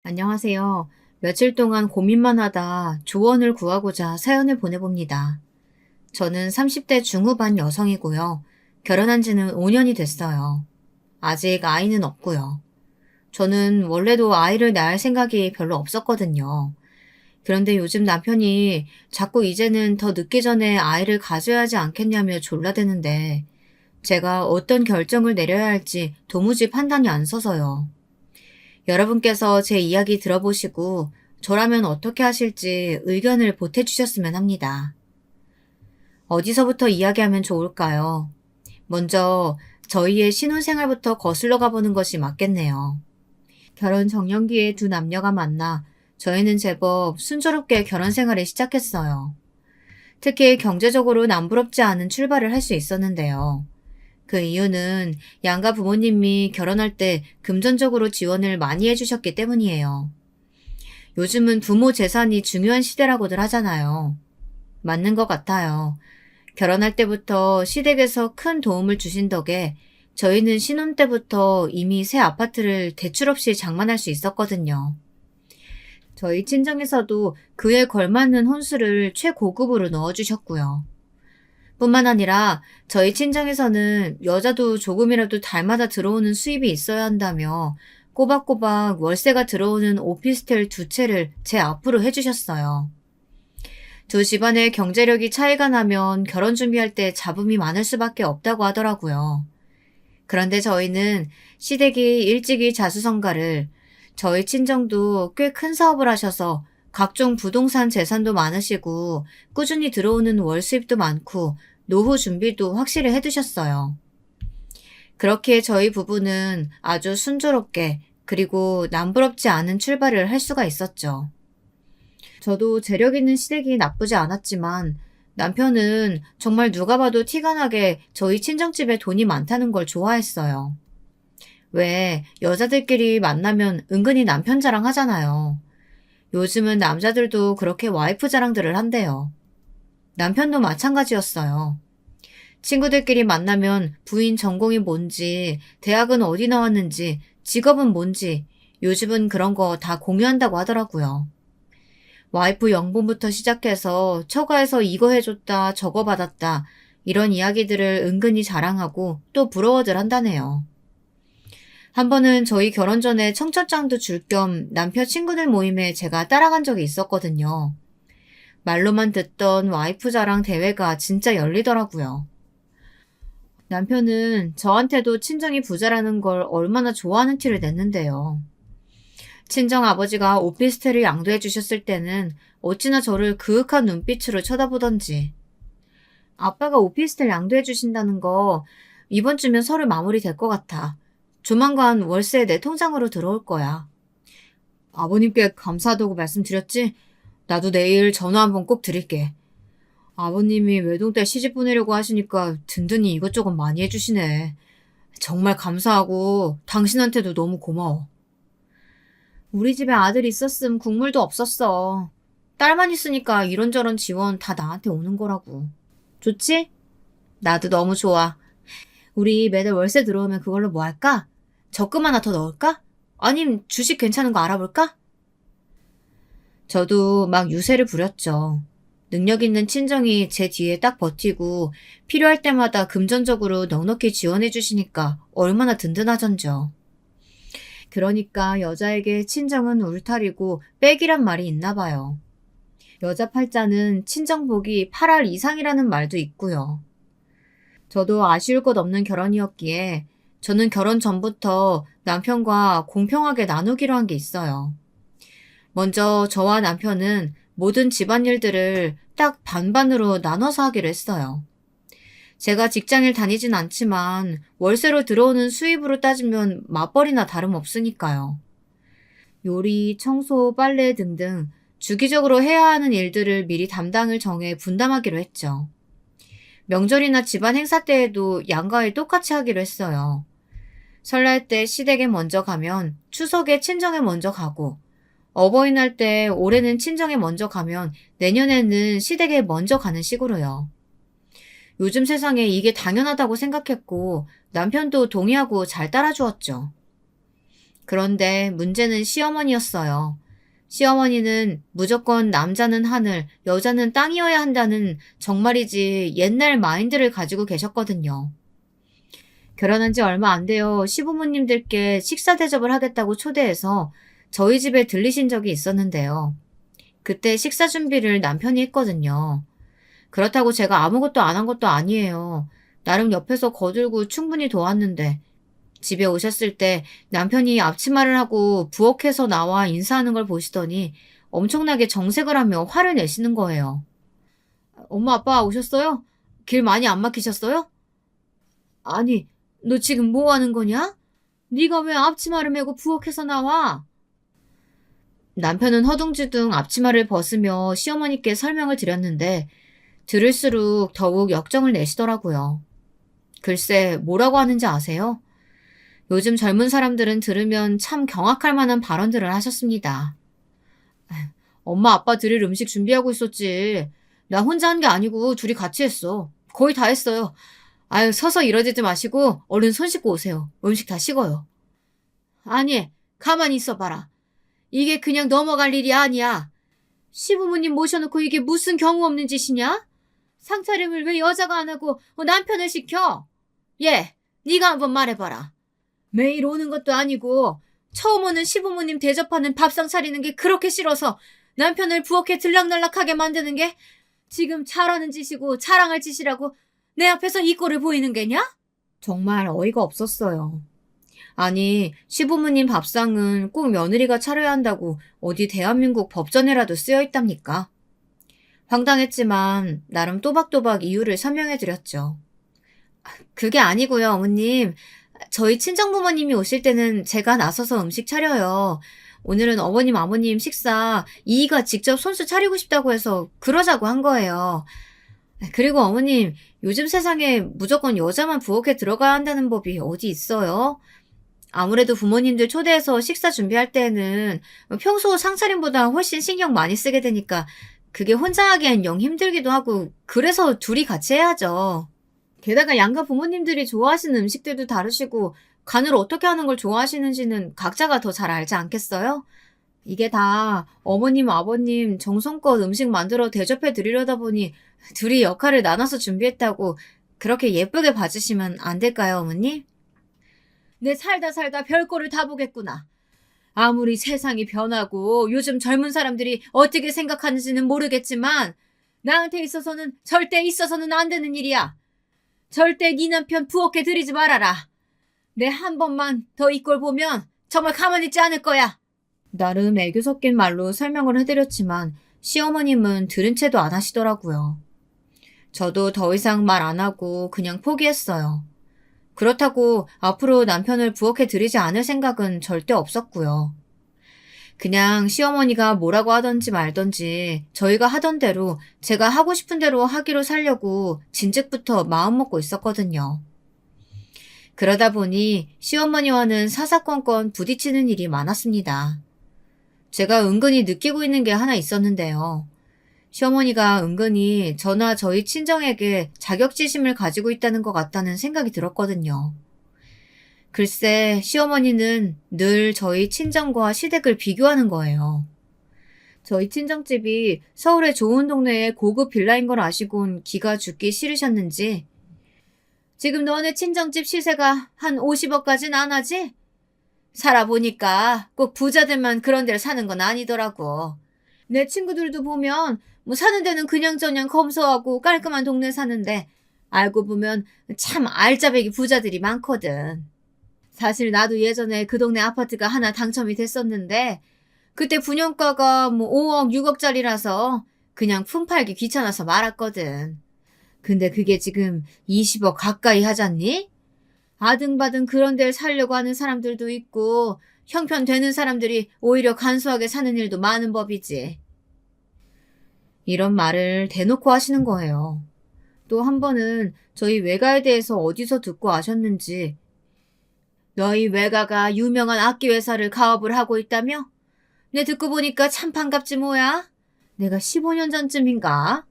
안녕하세요. 며칠 동안 고민만 하다 조언을 구하고자 사연을 보내봅니다. 저는 30대 중후반 여성이고요. 결혼한 지는 5년이 됐어요. 아직 아이는 없고요. 저는 원래도 아이를 낳을 생각이 별로 없었거든요. 그런데 요즘 남편이 자꾸 이제는 더 늦기 전에 아이를 가져야 하지 않겠냐며 졸라대는데 제가 어떤 결정을 내려야 할지 도무지 판단이 안 서서요. 여러분께서 제 이야기 들어보시고 저라면 어떻게 하실지 의견을 보태주셨으면 합니다. 어디서부터 이야기하면 좋을까요? 먼저 저희의 신혼생활부터 거슬러 가보는 것이 맞겠네요. 결혼 정년기에 두 남녀가 만나 저희는 제법 순조롭게 결혼 생활을 시작했어요. 특히 경제적으로 남부럽지 않은 출발을 할 수 있었는데요. 그 이유는 양가 부모님이 결혼할 때 금전적으로 지원을 많이 해주셨기 때문이에요. 요즘은 부모 재산이 중요한 시대라고들 하잖아요. 맞는 것 같아요. 결혼할 때부터 시댁에서 큰 도움을 주신 덕에 저희는 신혼 때부터 이미 새 아파트를 대출 없이 장만할 수 있었거든요. 저희 친정에서도 그에 걸맞는 혼수를 최고급으로 넣어주셨고요. 뿐만 아니라 저희 친정에서는 여자도 조금이라도 달마다 들어오는 수입이 있어야 한다며 꼬박꼬박 월세가 들어오는 오피스텔 두 채를 제 앞으로 해주셨어요. 두 집안의 경제력이 차이가 나면 결혼 준비할 때 잡음이 많을 수밖에 없다고 하더라고요. 그런데 저희는 시댁이 일찍이 자수성가를, 저희 친정도 꽤 큰 사업을 하셔서 각종 부동산 재산도 많으시고 꾸준히 들어오는 월 수입도 많고 노후 준비도 확실히 해두셨어요. 그렇게 저희 부부는 아주 순조롭게 그리고 남부럽지 않은 출발을 할 수가 있었죠. 저도 재력 있는 시댁이 나쁘지 않았지만 남편은 정말 누가 봐도 티가 나게 저희 친정집에 돈이 많다는 걸 좋아했어요. 왜 여자들끼리 만나면 은근히 남편 자랑하잖아요. 요즘은 남자들도 그렇게 와이프 자랑들을 한대요. 남편도 마찬가지였어요. 친구들끼리 만나면 부인 전공이 뭔지, 대학은 어디 나왔는지, 직업은 뭔지, 요즘은 그런 거 다 공유한다고 하더라고요. 와이프 연봉부터 시작해서 처가에서 이거 해줬다, 저거 받았다, 이런 이야기들을 은근히 자랑하고 또 부러워들 한다네요. 한 번은 저희 결혼 전에 청첩장도 줄 겸 남편 친구들 모임에 제가 따라간 적이 있었거든요. 말로만 듣던 와이프 자랑 대회가 진짜 열리더라고요. 남편은 저한테도 친정이 부자라는 걸 얼마나 좋아하는 티를 냈는데요. 친정 아버지가 오피스텔을 양도해 주셨을 때는 어찌나 저를 그윽한 눈빛으로 쳐다보던지. 아빠가 오피스텔 양도해 주신다는 거 이번 주면 서류 마무리 될 것 같아. 조만간 월세 내 통장으로 들어올 거야. 아버님께 감사하다고 말씀드렸지? 나도 내일 전화 한번 꼭 드릴게. 아버님이 외동딸 시집 보내려고 하시니까 든든히 이것저것 많이 해주시네. 정말 감사하고 당신한테도 너무 고마워. 우리 집에 아들 있었음 국물도 없었어. 딸만 있으니까 이런저런 지원 다 나한테 오는 거라고. 좋지? 나도 너무 좋아. 우리 매달 월세 들어오면 그걸로 뭐 할까? 적금 하나 더 넣을까? 아님 주식 괜찮은 거 알아볼까? 저도 막 유세를 부렸죠. 능력 있는 친정이 제 뒤에 딱 버티고 필요할 때마다 금전적으로 넉넉히 지원해 주시니까 얼마나 든든하던죠. 그러니까 여자에게 친정은 울타리고 백이란 말이 있나 봐요. 여자 팔자는 친정복이 8할 이상이라는 말도 있고요. 저도 아쉬울 것 없는 결혼이었기에 저는 결혼 전부터 남편과 공평하게 나누기로 한 게 있어요. 먼저 저와 남편은 모든 집안일들을 딱 반반으로 나눠서 하기로 했어요. 제가 직장을 다니진 않지만 월세로 들어오는 수입으로 따지면 맞벌이나 다름없으니까요. 요리, 청소, 빨래 등등 주기적으로 해야 하는 일들을 미리 담당을 정해 분담하기로 했죠. 명절이나 집안 행사 때에도 양가에 똑같이 하기로 했어요. 설날 때 시댁에 먼저 가면 추석에 친정에 먼저 가고, 어버이날 때 올해는 친정에 먼저 가면 내년에는 시댁에 먼저 가는 식으로요. 요즘 세상에 이게 당연하다고 생각했고 남편도 동의하고 잘 따라주었죠. 그런데 문제는 시어머니였어요. 시어머니는 무조건 남자는 하늘, 여자는 땅이어야 한다는 정말이지 옛날 마인드를 가지고 계셨거든요. 결혼한 지 얼마 안 돼요. 시부모님들께 식사 대접을 하겠다고 초대해서 저희 집에 들리신 적이 있었는데요. 그때 식사 준비를 남편이 했거든요. 그렇다고 제가 아무것도 안 한 것도 아니에요. 나름 옆에서 거들고 충분히 도왔는데 집에 오셨을 때 남편이 앞치마를 하고 부엌에서 나와 인사하는 걸 보시더니 엄청나게 정색을 하며 화를 내시는 거예요. 엄마 아빠 오셨어요? 길 많이 안 막히셨어요? 아니, 너 지금 뭐 하는 거냐? 네가 왜 앞치마를 메고 부엌에서 나와? 남편은 허둥지둥 앞치마를 벗으며 시어머니께 설명을 드렸는데 들을수록 더욱 역정을 내시더라고요. 글쎄, 뭐라고 하는지 아세요? 요즘 젊은 사람들은 들으면 참 경악할 만한 발언들을 하셨습니다. 엄마 아빠 드릴 음식 준비하고 있었지. 나 혼자 한 게 아니고 둘이 같이 했어. 거의 다 했어요. 아유, 서서 이러지도 마시고 얼른 손 씻고 오세요. 음식 다 식어요. 아니, 가만히 있어봐라. 이게 그냥 넘어갈 일이 아니야. 시부모님 모셔놓고 이게 무슨 경우 없는 짓이냐? 상차림을 왜 여자가 안 하고 남편을 시켜? 얘, 네가 한번 말해봐라. 매일 오는 것도 아니고 처음 오는 시부모님 대접하는 밥상 차리는 게 그렇게 싫어서 남편을 부엌에 들락날락하게 만드는 게 지금 잘하는 짓이고 자랑할 짓이라고 내 앞에서 이 꼴을 보이는 게냐? 정말 어이가 없었어요. 아니, 시부모님 밥상은 꼭 며느리가 차려야 한다고 어디 대한민국 법전에라도 쓰여 있답니까? 황당했지만 나름 또박또박 이유를 설명해 드렸죠. 그게 아니고요, 어머님. 저희 친정부모님이 오실 때는 제가 나서서 음식 차려요. 오늘은 어머님, 아버님 식사 이이가 직접 손수 차리고 싶다고 해서 그러자고 한 거예요. 그리고 어머님, 요즘 세상에 무조건 여자만 부엌에 들어가야 한다는 법이 어디 있어요? 아무래도 부모님들 초대해서 식사 준비할 때는 평소 상차림보다 훨씬 신경 많이 쓰게 되니까 그게 혼자 하기엔 영 힘들기도 하고 그래서 둘이 같이 해야죠. 게다가 양가 부모님들이 좋아하시는 음식들도 다르시고 간을 어떻게 하는 걸 좋아하시는지는 각자가 더 잘 알지 않겠어요? 이게 다 어머님, 아버님 정성껏 음식 만들어 대접해 드리려다 보니 둘이 역할을 나눠서 준비했다고 그렇게 예쁘게 봐주시면 안 될까요, 어머니? 내 살다 살다 별꼴을 다 보겠구나. 아무리 세상이 변하고 요즘 젊은 사람들이 어떻게 생각하는지는 모르겠지만 나한테 있어서는 절대 있어서는 안 되는 일이야. 절대 네 남편 부엌에 들이지 말아라. 내 한 번만 더 이 꼴 보면 정말 가만히 있지 않을 거야. 나름 애교 섞인 말로 설명을 해드렸지만 시어머님은 들은 채도 안 하시더라고요. 저도 더 이상 말 안 하고 그냥 포기했어요. 그렇다고 앞으로 남편을 부엌에 들이지 않을 생각은 절대 없었고요. 그냥 시어머니가 뭐라고 하던지 말던지 저희가 하던 대로 제가 하고 싶은 대로 하기로 살려고 진즉부터 마음먹고 있었거든요. 그러다 보니 시어머니와는 사사건건 부딪히는 일이 많았습니다. 제가 은근히 느끼고 있는 게 하나 있었는데요. 시어머니가 은근히 저나 저희 친정에게 자격지심을 가지고 있다는 것 같다는 생각이 들었거든요. 글쎄, 시어머니는 늘 저희 친정과 시댁을 비교하는 거예요. 저희 친정집이 서울의 좋은 동네에 고급 빌라인 걸 아시곤 기가 죽기 싫으셨는지 지금 너네 친정집 시세가 한 50억까진 안 하지? 살아보니까 꼭 부자들만 그런 데를 사는 건 아니더라고. 내 친구들도 보면 뭐 사는 데는 그냥저냥 검소하고 깔끔한 동네 사는데 알고 보면 참 알짜배기 부자들이 많거든. 사실 나도 예전에 그 동네 아파트가 하나 당첨이 됐었는데 그때 분양가가 뭐 5억, 6억짜리라서 그냥 품팔기 귀찮아서 말았거든. 근데 그게 지금 20억 가까이 하잖니? 아등바등 그런 데를 살려고 하는 사람들도 있고 형편되는 사람들이 오히려 간소하게 사는 일도 많은 법이지. 이런 말을 대놓고 하시는 거예요. 또 한 번은 저희 외가에 대해서 어디서 듣고 아셨는지 너희 외가가 유명한 악기회사를 가업을 하고 있다며? 내 듣고 보니까 참 반갑지 뭐야? 내가 15년 전쯤인가?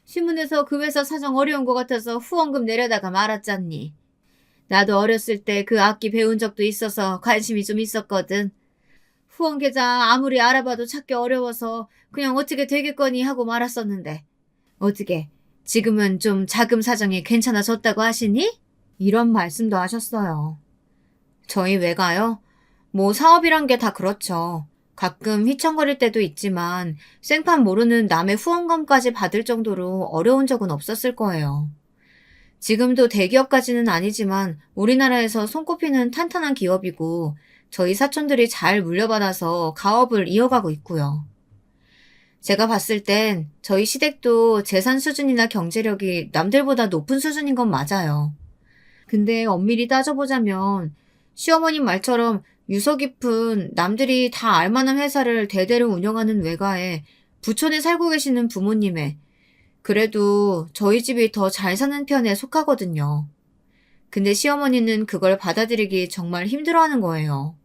신문에서 그 회사 사정 어려운 것 같아서 후원금 내려다가 말았잖니. 나도 어렸을 때 그 악기 배운 적도 있어서 관심이 좀 있었거든. 후원 계좌 아무리 알아봐도 찾기 어려워서 그냥 어떻게 되겠거니 하고 말았었는데. 어떻게 지금은 좀 자금 사정이 괜찮아졌다고 하시니? 이런 말씀도 하셨어요. 저희 외가요? 뭐 사업이란 게 다 그렇죠. 가끔 휘청거릴 때도 있지만 생판 모르는 남의 후원금까지 받을 정도로 어려운 적은 없었을 거예요. 지금도 대기업까지는 아니지만 우리나라에서 손꼽히는 탄탄한 기업이고 저희 사촌들이 잘 물려받아서 가업을 이어가고 있고요. 제가 봤을 땐 저희 시댁도 재산 수준이나 경제력이 남들보다 높은 수준인 건 맞아요. 근데 엄밀히 따져보자면 시어머님 말처럼 유서 깊은 남들이 다 알만한 회사를 대대로 운영하는 외가에 부촌에 살고 계시는 부모님의 그래도 저희 집이 더 잘 사는 편에 속하거든요. 근데 시어머니는 그걸 받아들이기 정말 힘들어하는 거예요.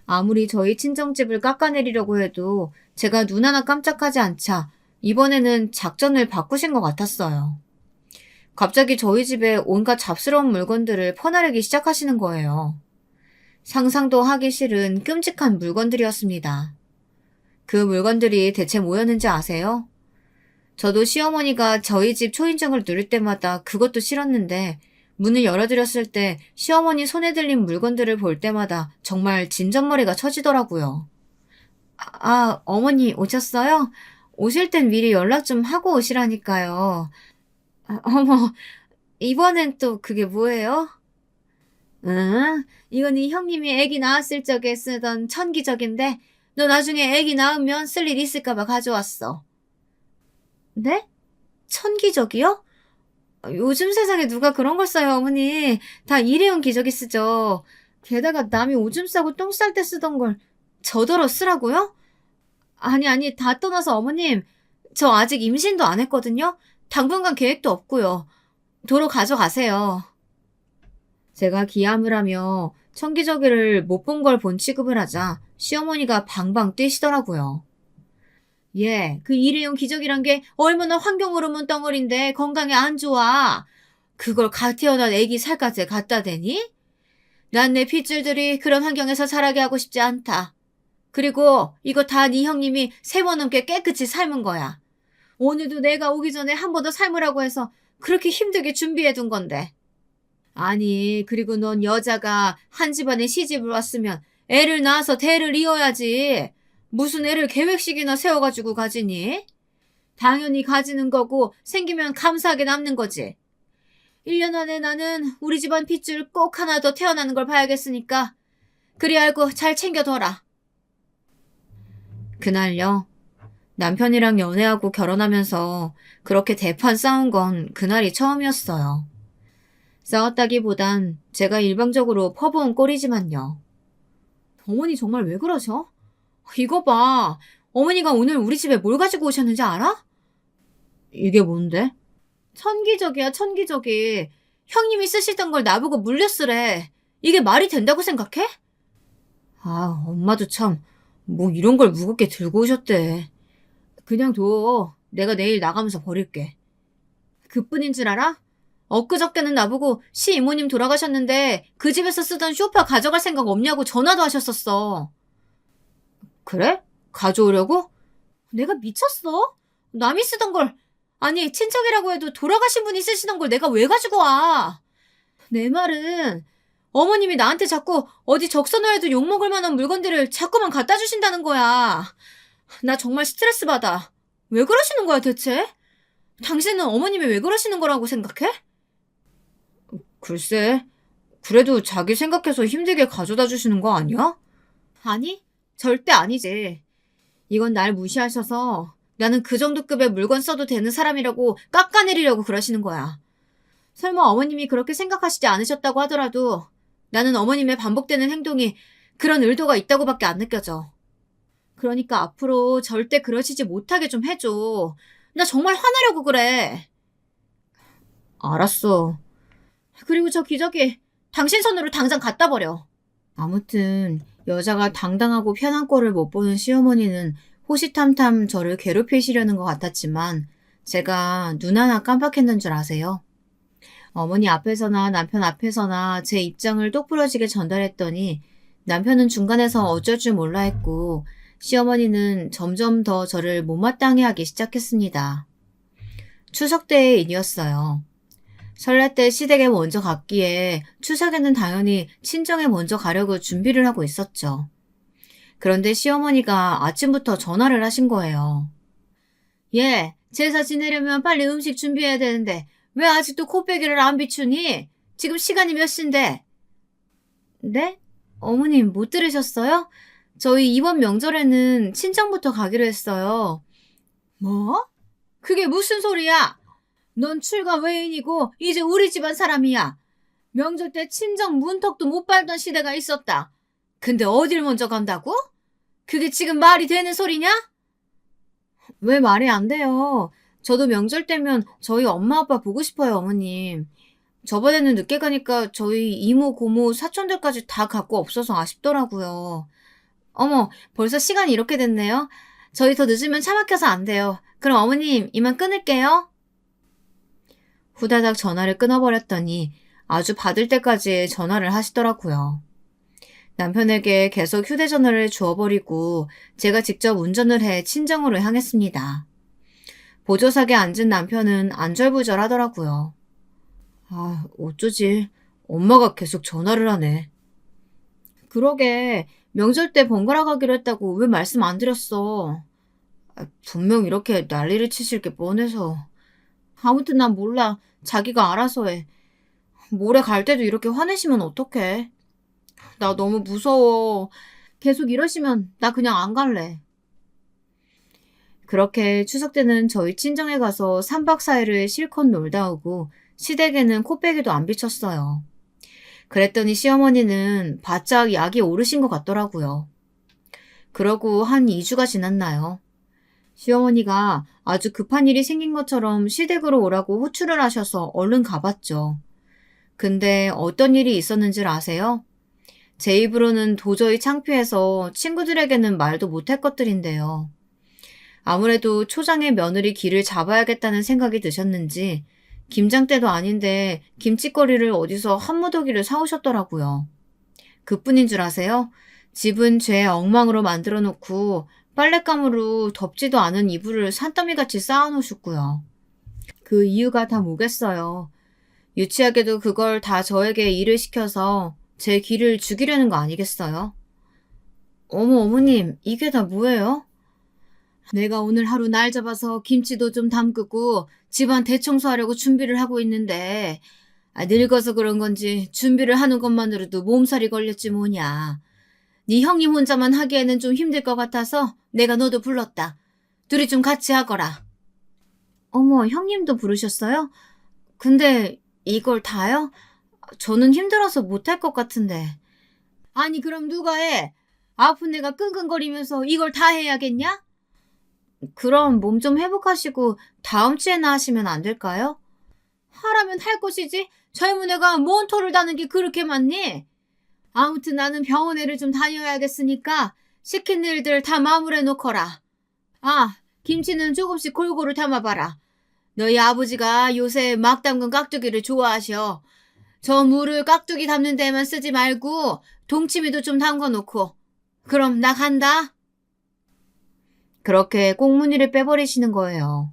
아무리 저희 친정집을 깎아내리려고 해도 제가 눈 하나 깜짝하지 않자 이번에는 작전을 바꾸신 것 같았어요. 갑자기 저희 집에 온갖 잡스러운 물건들을 퍼나르기 시작하시는 거예요. 상상도 하기 싫은 끔찍한 물건들이었습니다. 그 물건들이 대체 뭐였는지 아세요? 저도 시어머니가 저희 집 초인종을 누를 때마다 그것도 싫었는데 문을 열어드렸을 때 시어머니 손에 들린 물건들을 볼 때마다 정말 진전머리가 쳐지더라고요. 어머니 오셨어요? 오실 땐 미리 연락 좀 하고 오시라니까요. 어머, 이번엔 또 그게 뭐예요? 응, 이건 이 형님이 애기 낳았을 적에 쓰던 천기적인데 너 나중에 애기 낳으면 쓸 일 있을까봐 가져왔어. 네? 천기적이요? 요즘 세상에 누가 그런 걸 써요, 어머니. 다 일회용 기저귀 쓰죠. 게다가 남이 오줌 싸고 똥 쌀 때 쓰던 걸 저더러 쓰라고요? 아니, 다 떠나서 어머님, 저 아직 임신도 안 했거든요? 당분간 계획도 없고요. 도로 가져가세요. 제가 기함을 하며 천기저귀를 못 본 걸 본 취급을 하자 시어머니가 방방 뛰시더라고요. 예, 그 일회용 기저귀란 게 얼마나 환경 호르몬 덩어리인데 건강에 안 좋아. 그걸 갓 태어난 애기 살갗에 갖다 대니? 난 내 핏줄들이 그런 환경에서 자라게 하고 싶지 않다. 그리고 이거 다 네 형님이 3번 넘게 깨끗이 삶은 거야. 오늘도 내가 오기 전에 한 번 더 삶으라고 해서 그렇게 힘들게 준비해 둔 건데. 아니, 그리고 넌 여자가 한 집안에 시집을 왔으면 애를 낳아서 대를 이어야지. 무슨 애를 계획식이나 세워가지고 가지니? 당연히 가지는 거고 생기면 감사하게 남는 거지. 1년 안에 나는 우리 집안 핏줄 꼭 하나 더 태어나는 걸 봐야겠으니까 그리 알고 잘 챙겨둬라. 그날요. 남편이랑 연애하고 결혼하면서 그렇게 대판 싸운 건 그날이 처음이었어요. 싸웠다기보단 제가 일방적으로 퍼부은 꼴이지만요. 어머니 정말 왜 그러셔? 이거 봐. 어머니가 오늘 우리 집에 뭘 가지고 오셨는지 알아? 이게 뭔데? 천기저귀야, 천기저귀. 형님이 쓰시던 걸 나보고 물려쓰래. 이게 말이 된다고 생각해? 엄마도 참, 뭐 이런 걸 무겁게 들고 오셨대. 그냥 둬. 내가 내일 나가면서 버릴게. 그뿐인 줄 알아? 엊그저께는 나보고 시이모님 돌아가셨는데 그 집에서 쓰던 쇼파 가져갈 생각 없냐고 전화도 하셨었어. 그래? 가져오려고? 내가 미쳤어? 남이 쓰던 걸, 아니 친척이라고 해도 돌아가신 분이 쓰시던 걸 내가 왜 가지고 와? 내 말은 어머님이 나한테 자꾸 어디 적서너에도 욕먹을 만한 물건들을 자꾸만 갖다 주신다는 거야. 나 정말 스트레스 받아. 왜 그러시는 거야 대체? 당신은 어머님이 왜 그러시는 거라고 생각해? 글쎄, 그래도 자기 생각해서 힘들게 가져다 주시는 거 아니야? 아니, 절대 아니지. 이건 날 무시하셔서 나는 그 정도 급의 물건 써도 되는 사람이라고 깎아내리려고 그러시는 거야. 설마 어머님이 그렇게 생각하시지 않으셨다고 하더라도 나는 어머님의 반복되는 행동이 그런 의도가 있다고밖에 안 느껴져. 그러니까 앞으로 절대 그러시지 못하게 좀 해줘. 나 정말 화내려고 그래. 알았어. 그리고 저 기저귀 당신 손으로 당장 갖다 버려. 아무튼 여자가 당당하고 편한 꼴을 못 보는 시어머니는 호시탐탐 저를 괴롭히시려는 것 같았지만 제가 눈 하나 깜빡했는 줄 아세요? 어머니 앞에서나 남편 앞에서나 제 입장을 똑부러지게 전달했더니 남편은 중간에서 어쩔 줄 몰라 했고 시어머니는 점점 더 저를 못마땅해 하기 시작했습니다. 추석 때의 일이었어요. 설날 때 시댁에 먼저 갔기에 추석에는 당연히 친정에 먼저 가려고 준비를 하고 있었죠. 그런데 시어머니가 아침부터 전화를 하신 거예요. 예, 제사 지내려면 빨리 음식 준비해야 되는데 왜 아직도 코빼기를 안 비추니? 지금 시간이 몇 시인데? 네? 어머님 못 들으셨어요? 저희 이번 명절에는 친정부터 가기로 했어요. 뭐? 그게 무슨 소리야? 넌 출가 외인이고 이제 우리 집안 사람이야. 명절 때 친정 문턱도 못 밟던 시대가 있었다. 근데 어딜 먼저 간다고? 그게 지금 말이 되는 소리냐? 왜 말이 안 돼요? 저도 명절 때면 저희 엄마 아빠 보고 싶어요, 어머님. 저번에는 늦게 가니까 저희 이모, 고모, 사촌들까지 다 갖고 없어서 아쉽더라고요. 어머, 벌써 시간이 이렇게 됐네요. 저희 더 늦으면 차 막혀서 안 돼요. 그럼 어머님, 이만 끊을게요. 후다닥 전화를 끊어버렸더니 아주 받을 때까지 전화를 하시더라고요. 남편에게 계속 휴대전화를 주워버리고 제가 직접 운전을 해 친정으로 향했습니다. 보조석에 앉은 남편은 안절부절하더라고요. 아, 어쩌지. 엄마가 계속 전화를 하네. 그러게, 명절 때 번갈아 가기로 했다고 왜 말씀 안 드렸어? 분명 이렇게 난리를 치실 게 뻔해서. 아무튼 난 몰라. 자기가 알아서 해. 모레 갈 때도 이렇게 화내시면 어떡해. 나 너무 무서워. 계속 이러시면 나 그냥 안 갈래. 그렇게 추석 때는 저희 친정에 가서 3박 4일을 실컷 놀다 오고 시댁에는 코빼기도 안 비쳤어요. 그랬더니 시어머니는 바짝 약이 오르신 것 같더라고요. 그러고 한 2주가 지났나요? 시어머니가 아주 급한 일이 생긴 것처럼 시댁으로 오라고 호출을 하셔서 얼른 가봤죠. 근데 어떤 일이 있었는지 아세요? 제 입으로는 도저히 창피해서 친구들에게는 말도 못할 것들인데요. 아무래도 초장의 며느리 길을 잡아야겠다는 생각이 드셨는지 김장때도 아닌데 김치거리를 어디서 한 무더기를 사오셨더라고요. 그뿐인 줄 아세요? 집은 죄 엉망으로 만들어 놓고 빨랫감으로 덥지도 않은 이불을 산더미같이 쌓아놓으셨고요. 그 이유가 다 뭐겠어요. 유치하게도 그걸 다 저에게 일을 시켜서 제 기를 죽이려는 거 아니겠어요? 어머, 어머님, 이게 다 뭐예요? 내가 오늘 하루 날 잡아서 김치도 좀 담그고 집안 대청소하려고 준비를 하고 있는데 늙어서 그런 건지 준비를 하는 것만으로도 몸살이 걸렸지 뭐냐. 네 형님 혼자만 하기에는 좀 힘들 것 같아서 내가 너도 불렀다. 둘이 좀 같이 하거라. 어머, 형님도 부르셨어요? 근데 이걸 다요? 저는 힘들어서 못할 것 같은데. 아니 그럼 누가 해? 아픈 애가 끙끙거리면서 이걸 다 해야겠냐? 그럼 몸 좀 회복하시고 다음 주에나 하시면 안 될까요? 하라면 할 것이지. 젊은 애가 뭔 토를 다는 게 그렇게 많니? 아무튼 나는 병원에를 좀 다녀야겠으니까 시킨 일들 다 마무리해 놓거라. 아, 김치는 조금씩 골고루 담아봐라. 너희 아버지가 요새 막 담근 깍두기를 좋아하셔. 저 물을 깍두기 담는 데만 쓰지 말고 동치미도 좀 담궈 놓고. 그럼 나 간다. 그렇게 꽁무니를 빼버리시는 거예요.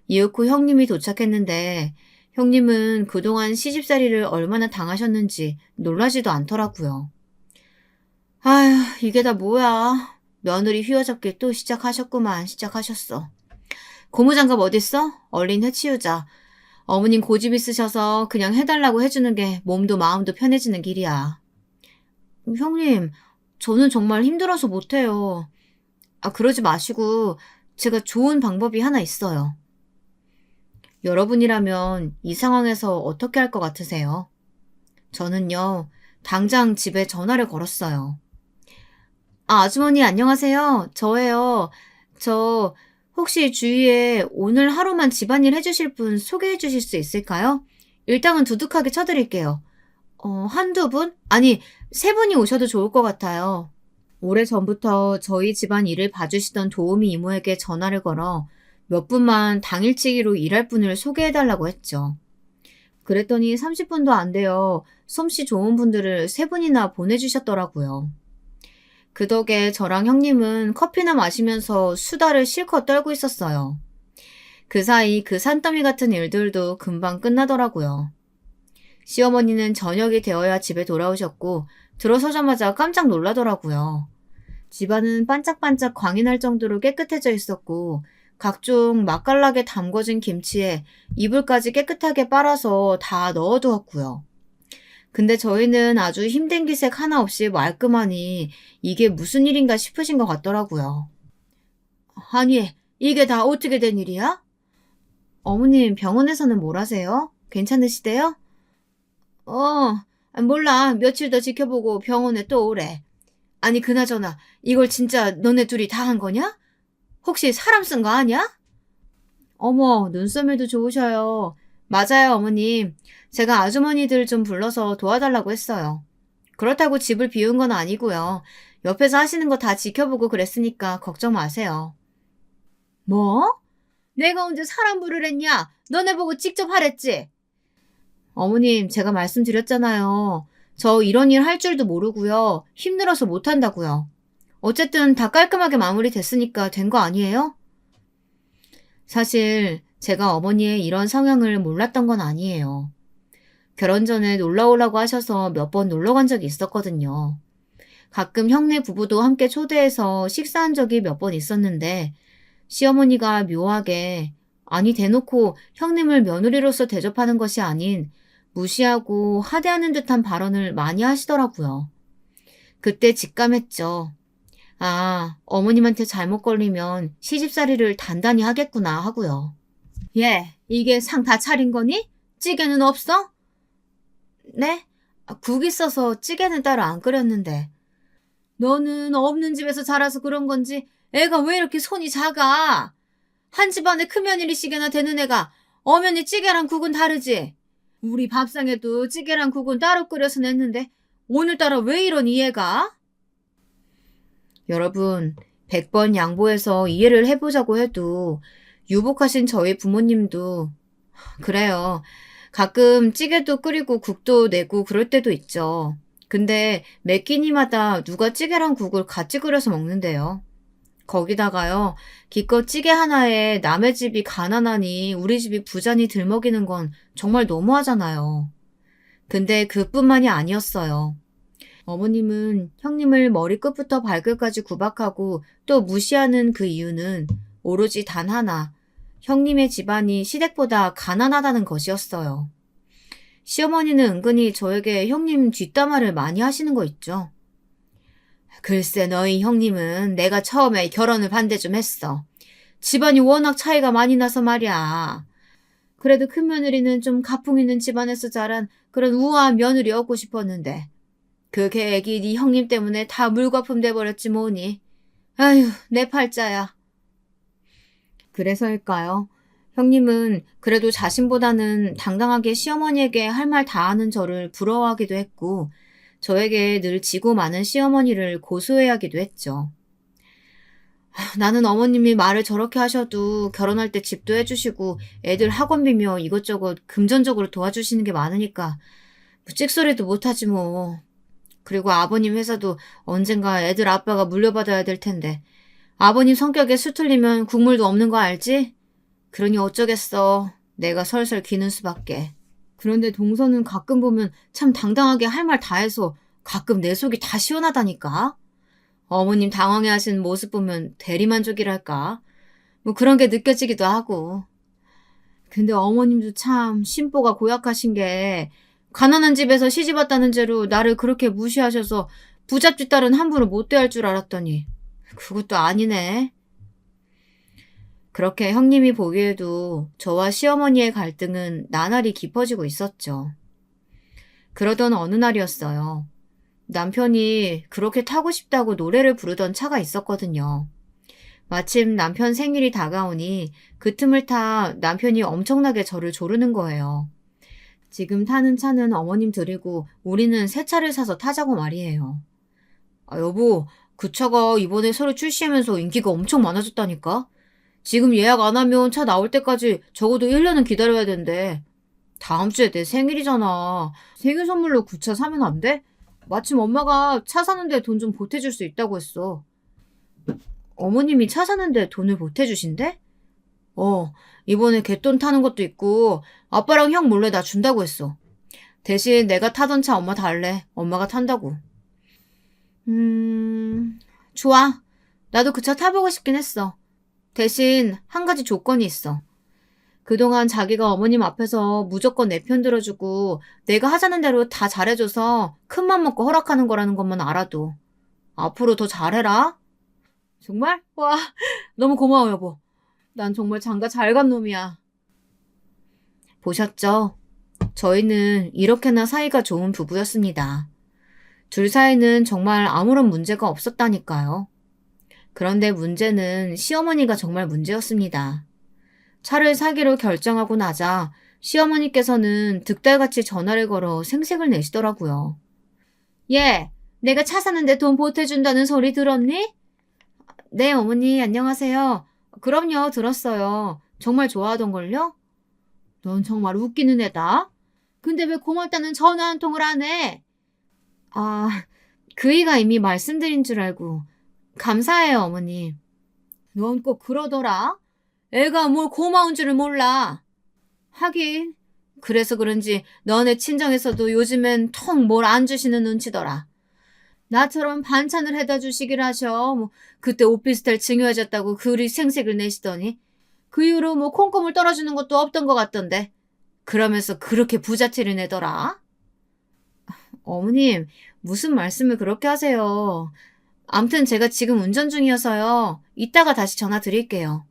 이윽고 형님이 도착했는데 형님은 그동안 시집살이를 얼마나 당하셨는지 놀라지도 않더라고요. 아휴, 이게 다 뭐야. 며느리 휘어잡기 또 시작하셨어. 고무장갑 어딨어? 얼른 해치우자. 어머님 고집 있으셔서 그냥 해달라고 해주는 게 몸도 마음도 편해지는 길이야. 형님, 저는 정말 힘들어서 못해요. 그러지 마시고 제가 좋은 방법이 하나 있어요. 여러분이라면 이 상황에서 어떻게 할 것 같으세요? 저는요, 당장 집에 전화를 걸었어요. 아주머니 안녕하세요. 저예요. 저 혹시 주위에 오늘 하루만 집안일 해주실 분 소개해 주실 수 있을까요? 일당은 두둑하게 쳐드릴게요. 한두 분? 아니, 세 분이 오셔도 좋을 것 같아요. 오래전부터 저희 집안 일을 봐주시던 도우미 이모에게 전화를 걸어 몇 분만 당일치기로 일할 분을 소개해달라고 했죠. 그랬더니 30분도 안 돼요. 솜씨 좋은 분들을 3분이나 보내주셨더라고요. 그 덕에 저랑 형님은 커피나 마시면서 수다를 실컷 떨고 있었어요. 그 사이 그 산더미 같은 일들도 금방 끝나더라고요. 시어머니는 저녁이 되어야 집에 돌아오셨고 들어서자마자 깜짝 놀라더라고요. 집안은 반짝반짝 광이 날 정도로 깨끗해져 있었고 각종 맛깔나게 담궈진 김치에 이불까지 깨끗하게 빨아서 다 넣어두었고요. 근데 저희는 아주 힘든 기색 하나 없이 말끔하니 이게 무슨 일인가 싶으신 것 같더라고요. 아니, 이게 다 어떻게 된 일이야? 어머님 병원에서는 뭘 하세요? 괜찮으시대요? 몰라. 며칠 더 지켜보고 병원에 또 오래. 아니, 그나저나 이걸 진짜 너네 둘이 다 한 거냐? 혹시 사람 쓴 거 아니야? 어머, 눈썰미도 좋으셔요. 맞아요, 어머님. 제가 아주머니들 좀 불러서 도와달라고 했어요. 그렇다고 집을 비운 건 아니고요. 옆에서 하시는 거 다 지켜보고 그랬으니까 걱정 마세요. 뭐? 내가 언제 사람 부르랬냐? 너네 보고 직접 하랬지? 어머님, 제가 말씀드렸잖아요. 저 이런 일 할 줄도 모르고요. 힘들어서 못한다고요. 어쨌든 다 깔끔하게 마무리됐으니까 된 거 아니에요? 사실 제가 어머니의 이런 성향을 몰랐던 건 아니에요. 결혼 전에 놀러 오라고 하셔서 몇 번 놀러 간 적이 있었거든요. 가끔 형네 부부도 함께 초대해서 식사한 적이 몇 번 있었는데 시어머니가 묘하게 아니 대놓고 형님을 며느리로서 대접하는 것이 아닌 무시하고 하대하는 듯한 발언을 많이 하시더라고요. 그때 직감했죠. 아, 어머님한테 잘못 걸리면 시집살이를 단단히 하겠구나 하고요. 예, 이게 상 다 차린 거니? 찌개는 없어? 네? 국 있어서 찌개는 따로 안 끓였는데. 너는 없는 집에서 자라서 그런 건지 애가 왜 이렇게 손이 작아? 한 집안에 큰며느리시게나 되는 애가 엄연히 찌개랑 국은 다르지? 우리 밥상에도 찌개랑 국은 따로 끓여서 냈는데 오늘따라 왜 이러니 얘가? 여러분, 100번 양보해서 이해를 해보자고 해도 유복하신 저희 부모님도 그래요. 가끔 찌개도 끓이고 국도 내고 그럴 때도 있죠. 근데 매 끼니마다 누가 찌개랑 국을 같이 끓여서 먹는데요. 거기다가요, 기껏 찌개 하나에 남의 집이 가난하니 우리 집이 부자니 들먹이는 건 정말 너무하잖아요. 근데 그뿐만이 아니었어요. 어머님은 형님을 머리끝부터 발끝까지 구박하고 또 무시하는 그 이유는 오로지 단 하나, 형님의 집안이 시댁보다 가난하다는 것이었어요. 시어머니는 은근히 저에게 형님 뒷담화를 많이 하시는 거 있죠. 글쎄 너희 형님은 내가 처음에 결혼을 반대 좀 했어. 집안이 워낙 차이가 많이 나서 말이야. 그래도 큰며느리는 좀 가풍 있는 집안에서 자란 그런 우아한 며느리 얻고 싶었는데 그 계획이 네 형님 때문에 다 물거품 돼버렸지 뭐니. 아휴 내 팔자야. 그래서일까요? 형님은 그래도 자신보다는 당당하게 시어머니에게 할 말 다 하는 저를 부러워하기도 했고 저에게 늘 지고 많은 시어머니를 고소해하기도 했죠. 나는 어머님이 말을 저렇게 하셔도 결혼할 때 집도 해주시고 애들 학원비며 이것저것 금전적으로 도와주시는 게 많으니까 뭐 찍소리도 못하지 뭐. 그리고 아버님 회사도 언젠가 애들 아빠가 물려받아야 될 텐데 아버님 성격에 수틀리면 국물도 없는 거 알지? 그러니 어쩌겠어. 내가 설설 기는 수밖에. 그런데 동서는 가끔 보면 참 당당하게 할 말 다 해서 가끔 내 속이 다 시원하다니까. 어머님 당황해하시는 모습 보면 대리만족이랄까. 뭐 그런 게 느껴지기도 하고. 근데 어머님도 참 심보가 고약하신 게 가난한 집에서 시집 왔다는 죄로 나를 그렇게 무시하셔서 부잣집 딸은 함부로 못 대할 줄 알았더니 그것도 아니네. 그렇게 형님이 보기에도 저와 시어머니의 갈등은 나날이 깊어지고 있었죠. 그러던 어느 날이었어요. 남편이 그렇게 타고 싶다고 노래를 부르던 차가 있었거든요. 마침 남편 생일이 다가오니 그 틈을 타 남편이 엄청나게 저를 조르는 거예요. 지금 타는 차는 어머님 드리고 우리는 새 차를 사서 타자고 말이에요. 아, 여보, 그 차가 이번에 새로 출시하면서 인기가 엄청 많아졌다니까? 지금 예약 안 하면 차 나올 때까지 적어도 1년은 기다려야 된대. 다음 주에 내 생일이잖아. 생일 선물로 그 차 사면 안 돼? 마침 엄마가 차 사는데 돈 좀 보태줄 수 있다고 했어. 어머님이 차 사는데 돈을 보태주신대? 이번에 갯돈 타는 것도 있고 아빠랑 형 몰래 나 준다고 했어. 대신 내가 타던 차 엄마 달래. 엄마가 탄다고. 좋아. 나도 그 차 타보고 싶긴 했어. 대신 한 가지 조건이 있어. 그동안 자기가 어머님 앞에서 무조건 내 편 들어주고 내가 하자는 대로 다 잘해줘서 큰맘 먹고 허락하는 거라는 것만 알아도. 앞으로 더 잘해라. 정말? 와, 너무 고마워, 여보. 난 정말 장가 잘 간 놈이야. 보셨죠? 저희는 이렇게나 사이가 좋은 부부였습니다. 둘 사이는 정말 아무런 문제가 없었다니까요. 그런데 문제는 시어머니가 정말 문제였습니다. 차를 사기로 결정하고 나자 시어머니께서는 득달같이 전화를 걸어 생색을 내시더라고요. 얘, 내가 차 사는데 돈 보태준다는 소리 들었니? 네, 어머니, 안녕하세요. 그럼요, 들었어요. 정말 좋아하던걸요? 넌 정말 웃기는 애다. 근데 왜 고맙다는 전화 한 통을 안 해? 아, 그이가 이미 말씀드린 줄 알고. 감사해요, 어머니. 넌 꼭 그러더라. 애가 뭘 고마운 줄을 몰라. 하긴, 그래서 그런지 너네 친정에서도 요즘엔 통 뭘 안 주시는 눈치더라. 나처럼 반찬을 해다 주시길 하셔. 그때 오피스텔 증여해줬다고 그리 생색을 내시더니 그 이후로 콩고물 떨어주는 것도 없던 것 같던데. 그러면서 그렇게 부자티를 내더라. 어머님, 무슨 말씀을 그렇게 하세요. 암튼 제가 지금 운전 중이어서요. 이따가 다시 전화 드릴게요.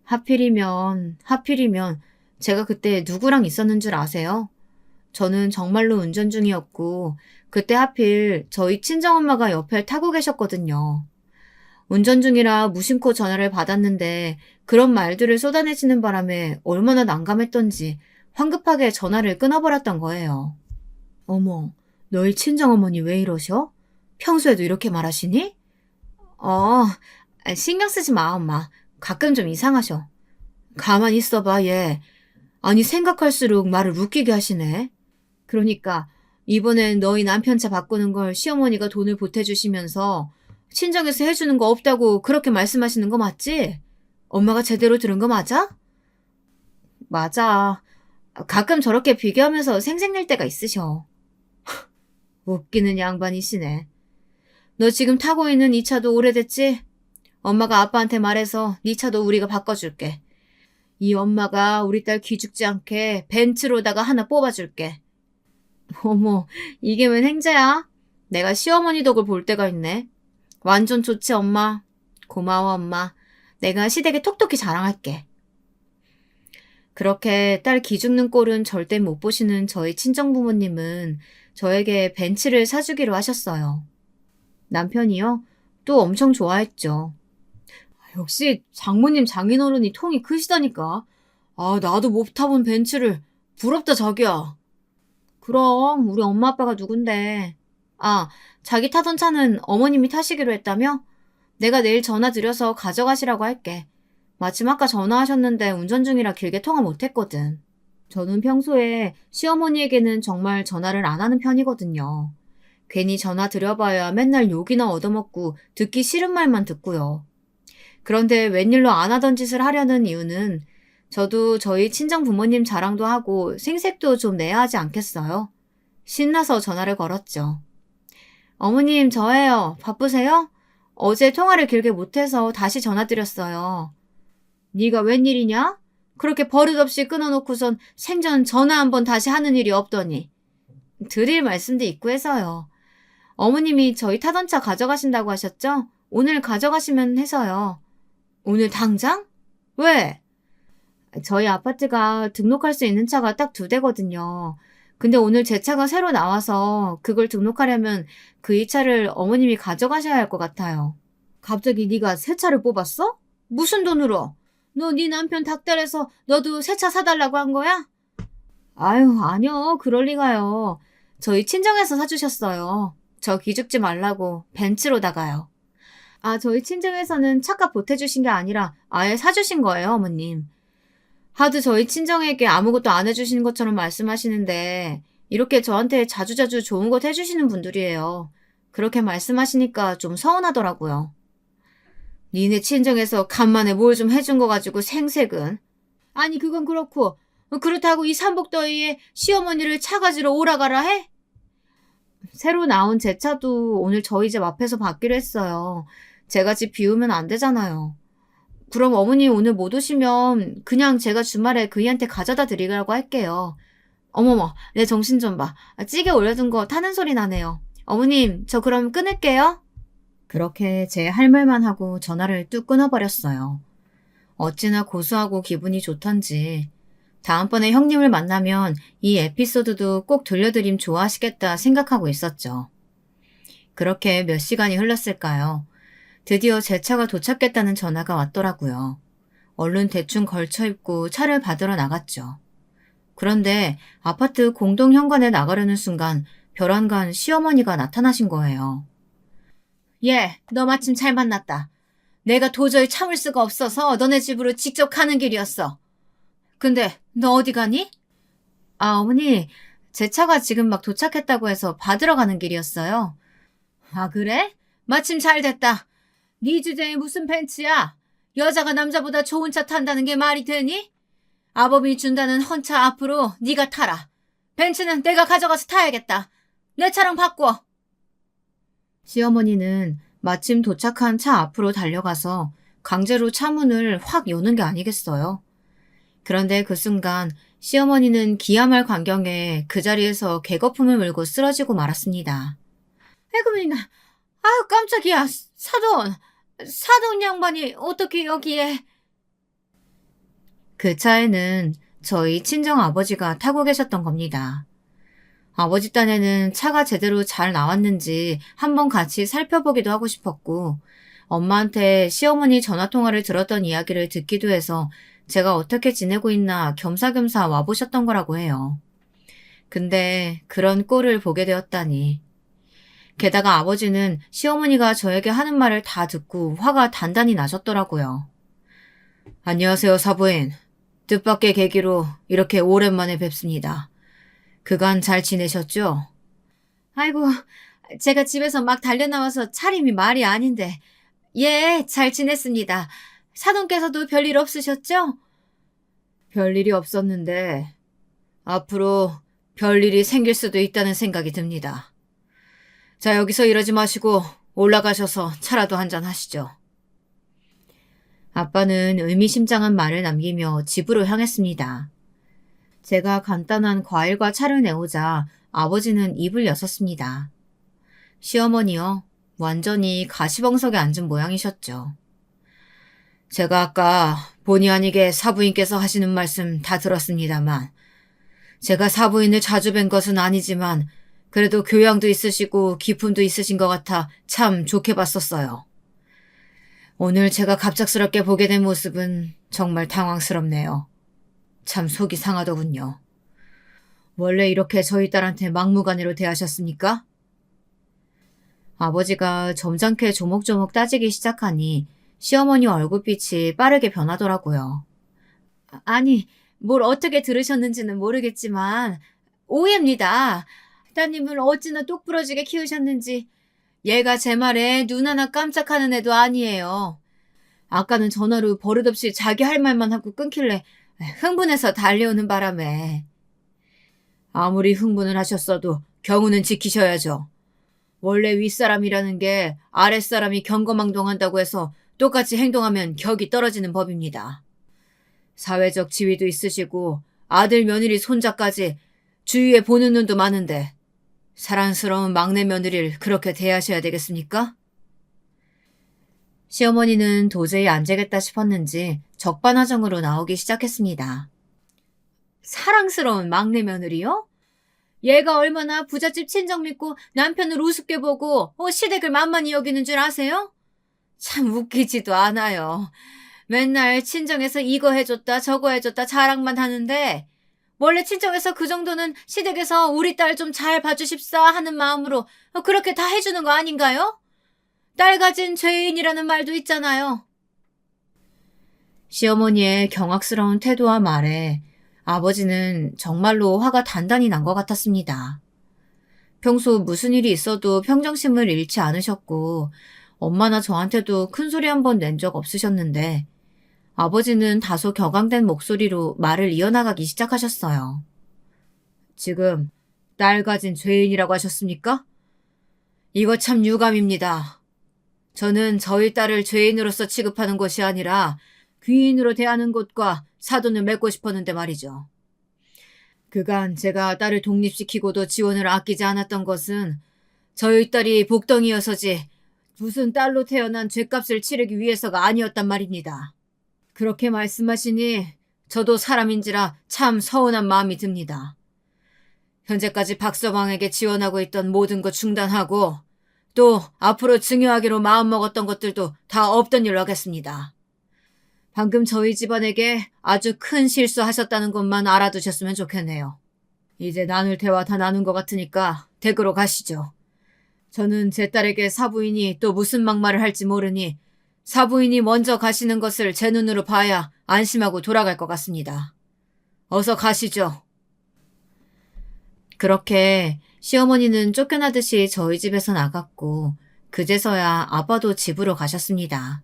하필이면 제가 그때 누구랑 있었는 줄 아세요? 저는 정말로 운전 중이었고 그때 하필 저희 친정엄마가 옆에 타고 계셨거든요. 운전 중이라 무심코 전화를 받았는데 그런 말들을 쏟아내시는 바람에 얼마나 난감했던지 황급하게 전화를 끊어버렸던 거예요. 어머, 너희 친정어머니 왜 이러셔? 평소에도 이렇게 말하시니? 신경 쓰지 마, 엄마. 가끔 좀 이상하셔. 가만히 있어봐, 얘. 아니, 생각할수록 말을 웃기게 하시네. 그러니까 이번엔 너희 남편 차 바꾸는 걸 시어머니가 돈을 보태주시면서 친정에서 해주는 거 없다고 그렇게 말씀하시는 거 맞지? 엄마가 제대로 들은 거 맞아? 맞아. 가끔 저렇게 비교하면서 생색낼 때가 있으셔. 웃기는 양반이시네. 너 지금 타고 있는 이 차도 오래됐지? 엄마가 아빠한테 말해서 네 차도 우리가 바꿔줄게. 이 엄마가 우리 딸 기죽지 않게 벤츠로다가 하나 뽑아줄게. 어머, 이게 웬 행자야? 내가 시어머니 덕을 볼 때가 있네. 완전 좋지, 엄마. 고마워, 엄마. 내가 시댁에 톡톡히 자랑할게. 그렇게 딸 기죽는 꼴은 절대 못 보시는 저희 친정부모님은 저에게 벤츠를 사주기로 하셨어요. 남편이요? 또 엄청 좋아했죠. 역시 장모님 장인어른이 통이 크시다니까. 나도 못 타본 벤츠를. 부럽다, 자기야. 그럼 우리 엄마 아빠가 누군데. 자기 타던 차는 어머님이 타시기로 했다며? 내가 내일 전화 드려서 가져가시라고 할게. 마침 아까 전화하셨는데 운전 중이라 길게 통화 못했거든. 저는 평소에 시어머니에게는 정말 전화를 안 하는 편이거든요. 괜히 전화 드려봐야 맨날 욕이나 얻어먹고 듣기 싫은 말만 듣고요. 그런데 웬일로 안 하던 짓을 하려는 이유는 저도 저희 친정 부모님 자랑도 하고 생색도 좀 내야 하지 않겠어요? 신나서 전화를 걸었죠. 어머님, 저예요. 바쁘세요? 어제 통화를 길게 못해서 다시 전화드렸어요. 네가 웬일이냐? 그렇게 버릇없이 끊어놓고선 생전 전화 한번 다시 하는 일이 없더니. 드릴 말씀도 있고 해서요. 어머님이 저희 타던 차 가져가신다고 하셨죠? 오늘 가져가시면 해서요. 오늘 당장? 왜? 저희 아파트가 등록할 수 있는 차가 딱 2대거든요. 근데 오늘 제 차가 새로 나와서 그걸 등록하려면 그 이 차를 어머님이 가져가셔야 할 것 같아요. 갑자기 네가 새 차를 뽑았어? 무슨 돈으로? 너 네 남편 닥달해서 너도 새 차 사달라고 한 거야? 아유, 아니요. 그럴 리가요. 저희 친정에서 사주셨어요. 저 기죽지 말라고 벤츠로다가요. 저희 친정에서는 차값 보태주신 게 아니라 아예 사주신 거예요, 어머님. 하도 저희 친정에게 아무것도 안 해주시는 것처럼 말씀하시는데 이렇게 저한테 자주자주 좋은 것 해주시는 분들이에요. 그렇게 말씀하시니까 좀 서운하더라고요. 니네 친정에서 간만에 뭘 좀 해준 거 가지고 생색은. 아니 그건 그렇고 그렇다고 이 삼복더위에 시어머니를 차 가지러 오라가라 해? 새로 나온 제 차도 오늘 저희 집 앞에서 받기로 했어요. 제가 집 비우면 안 되잖아요. 그럼 어머니 오늘 못 오시면 그냥 제가 주말에 그이한테 가져다 드리라고 할게요. 어머머, 내 정신 좀 봐. 찌개 올려둔 거 타는 소리 나네요. 어머님, 저 그럼 끊을게요. 그렇게 제 할 말만 하고 전화를 뚝 끊어버렸어요. 어찌나 고소하고 기분이 좋던지 다음번에 형님을 만나면 이 에피소드도 꼭 들려드림 좋아하시겠다 생각하고 있었죠. 그렇게 몇 시간이 흘렀을까요? 드디어 제 차가 도착했다는 전화가 왔더라고요. 얼른 대충 걸쳐 입고 차를 받으러 나갔죠. 그런데 아파트 공동 현관에 나가려는 순간 벼랑간 시어머니가 나타나신 거예요. 예, 너 마침 잘 만났다. 내가 도저히 참을 수가 없어서 너네 집으로 직접 가는 길이었어. 근데 너 어디 가니? 아, 어머니, 제 차가 지금 막 도착했다고 해서 받으러 가는 길이었어요. 아, 그래? 마침 잘 됐다. 네 주제에 무슨 벤츠야? 여자가 남자보다 좋은 차 탄다는 게 말이 되니? 아범이 준다는 헌차 앞으로 네가 타라. 벤츠는 내가 가져가서 타야겠다. 내 차랑 바꿔. 시어머니는 마침 도착한 차 앞으로 달려가서 강제로 차 문을 확 여는 게 아니겠어요? 그런데 그 순간 시어머니는 기야말 광경에 그 자리에서 개거품을 물고 쓰러지고 말았습니다. 에그민아, 아유 깜짝이야. 사돈 양반이 어떻게 여기에. 그 차에는 저희 친정 아버지가 타고 계셨던 겁니다. 아버지 딴에는 차가 제대로 잘 나왔는지 한번 같이 살펴보기도 하고 싶었고 엄마한테 시어머니 전화통화를 들었던 이야기를 듣기도 해서 제가 어떻게 지내고 있나 겸사겸사 와보셨던 거라고 해요. 근데 그런 꼴을 보게 되었다니. 게다가 아버지는 시어머니가 저에게 하는 말을 다 듣고 화가 단단히 나셨더라고요. 안녕하세요, 사부인. 뜻밖의 계기로 이렇게 오랜만에 뵙습니다. 그간 잘 지내셨죠? 아이고, 제가 집에서 막 달려나와서 차림이 말이 아닌데. 예, 잘 지냈습니다. 사돈께서도 별일 없으셨죠? 별일이 없었는데 앞으로 별일이 생길 수도 있다는 생각이 듭니다. 자, 여기서 이러지 마시고 올라가셔서 차라도 한잔 하시죠. 아빠는 의미심장한 말을 남기며 집으로 향했습니다. 제가 간단한 과일과 차를 내오자 아버지는 입을 여섰습니다. 시어머니요, 완전히 가시벙석에 앉은 모양이셨죠. 제가 아까 본의 아니게 사부인께서 하시는 말씀 다 들었습니다만 제가 사부인을 자주 뵌 것은 아니지만 그래도 교양도 있으시고 기품도 있으신 것 같아 참 좋게 봤었어요. 오늘 제가 갑작스럽게 보게 된 모습은 정말 당황스럽네요. 참 속이 상하더군요. 원래 이렇게 저희 딸한테 막무가내로 대하셨습니까? 아버지가 점잖게 조목조목 따지기 시작하니 시어머니 얼굴빛이 빠르게 변하더라고요. 아니, 뭘 어떻게 들으셨는지는 모르겠지만 오해입니다. 따님을 어찌나 똑부러지게 키우셨는지. 얘가 제 말에 눈 하나 깜짝하는 애도 아니에요. 아까는 전화로 버릇없이 자기 할 말만 하고 끊길래 흥분해서 달려오는 바람에. 아무리 흥분을 하셨어도 경우는 지키셔야죠. 원래 윗사람이라는 게 아랫사람이 경거망동한다고 해서 똑같이 행동하면 격이 떨어지는 법입니다. 사회적 지위도 있으시고 아들 며느리 손자까지 주위에 보는 눈도 많은데 사랑스러운 막내 며느리를 그렇게 대하셔야 되겠습니까? 시어머니는 도저히 안 되겠다 싶었는지 적반하장으로 나오기 시작했습니다. 사랑스러운 막내 며느리요? 얘가 얼마나 부잣집 친정 믿고 남편을 우습게 보고 시댁을 만만히 여기는 줄 아세요? 참 웃기지도 않아요. 맨날 친정에서 이거 해줬다 저거 해줬다 자랑만 하는데 원래 친정에서 그 정도는 시댁에서 우리 딸 좀 잘 봐주십사 하는 마음으로 그렇게 다 해주는 거 아닌가요? 딸 가진 죄인이라는 말도 있잖아요. 시어머니의 경악스러운 태도와 말에 아버지는 정말로 화가 단단히 난 것 같았습니다. 평소 무슨 일이 있어도 평정심을 잃지 않으셨고 엄마나 저한테도 큰 소리 한 번 낸 적 없으셨는데 아버지는 다소 격앙된 목소리로 말을 이어나가기 시작하셨어요. 지금 딸 가진 죄인이라고 하셨습니까? 이거 참 유감입니다. 저는 저희 딸을 죄인으로서 취급하는 것이 아니라 귀인으로 대하는 것과 사돈을 맺고 싶었는데 말이죠. 그간 제가 딸을 독립시키고도 지원을 아끼지 않았던 것은 저희 딸이 복덩이여서지 무슨 딸로 태어난 죗값을 치르기 위해서가 아니었단 말입니다. 그렇게 말씀하시니 저도 사람인지라 참 서운한 마음이 듭니다. 현재까지 박서방에게 지원하고 있던 모든 것 중단하고 또 앞으로 증여하기로 마음먹었던 것들도 다 없던 일로 하겠습니다. 방금 저희 집안에게 아주 큰 실수하셨다는 것만 알아두셨으면 좋겠네요. 이제 나눌 대화 다 나눈 것 같으니까 댁으로 가시죠. 저는 제 딸에게 사부인이 또 무슨 막말을 할지 모르니 사부인이 먼저 가시는 것을 제 눈으로 봐야 안심하고 돌아갈 것 같습니다. 어서 가시죠. 그렇게 시어머니는 쫓겨나듯이 저희 집에서 나갔고 그제서야 아빠도 집으로 가셨습니다.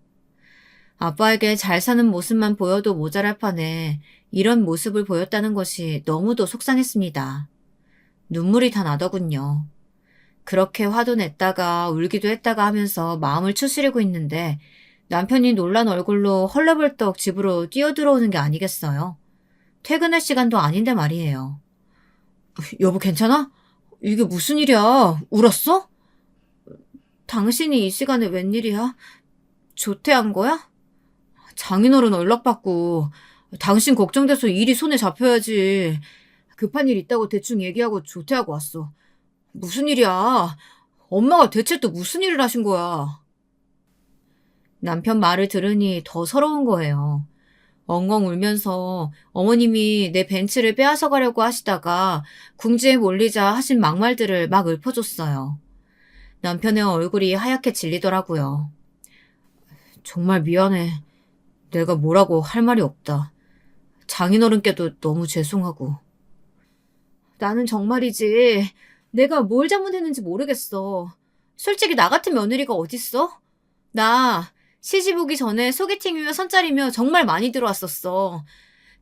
아빠에게 잘 사는 모습만 보여도 모자랄 판에 이런 모습을 보였다는 것이 너무도 속상했습니다. 눈물이 다 나더군요. 그렇게 화도 냈다가 울기도 했다가 하면서 마음을 추스리고 있는데 남편이 놀란 얼굴로 헐레벌떡 집으로 뛰어들어오는 게 아니겠어요? 퇴근할 시간도 아닌데 말이에요. 여보 괜찮아? 이게 무슨 일이야? 울었어? 당신이 이 시간에 웬일이야? 조퇴한 거야? 장인어른 연락받고 당신 걱정돼서 일이 손에 잡혀야지. 급한 일 있다고 대충 얘기하고 조퇴하고 왔어. 무슨 일이야? 엄마가 대체 또 무슨 일을 하신 거야? 남편 말을 들으니 더 서러운 거예요. 엉엉 울면서 어머님이 내 벤츠를 빼앗아 가려고 하시다가 궁지에 몰리자 하신 막말들을 막 읊어줬어요. 남편의 얼굴이 하얗게 질리더라고요. 정말 미안해. 내가 뭐라고 할 말이 없다. 장인어른께도 너무 죄송하고. 나는 정말이지. 내가 뭘 잘못했는지 모르겠어. 솔직히 나 같은 며느리가 어딨어? 나 시집 오기 전에 소개팅이며 선짜리며 정말 많이 들어왔었어.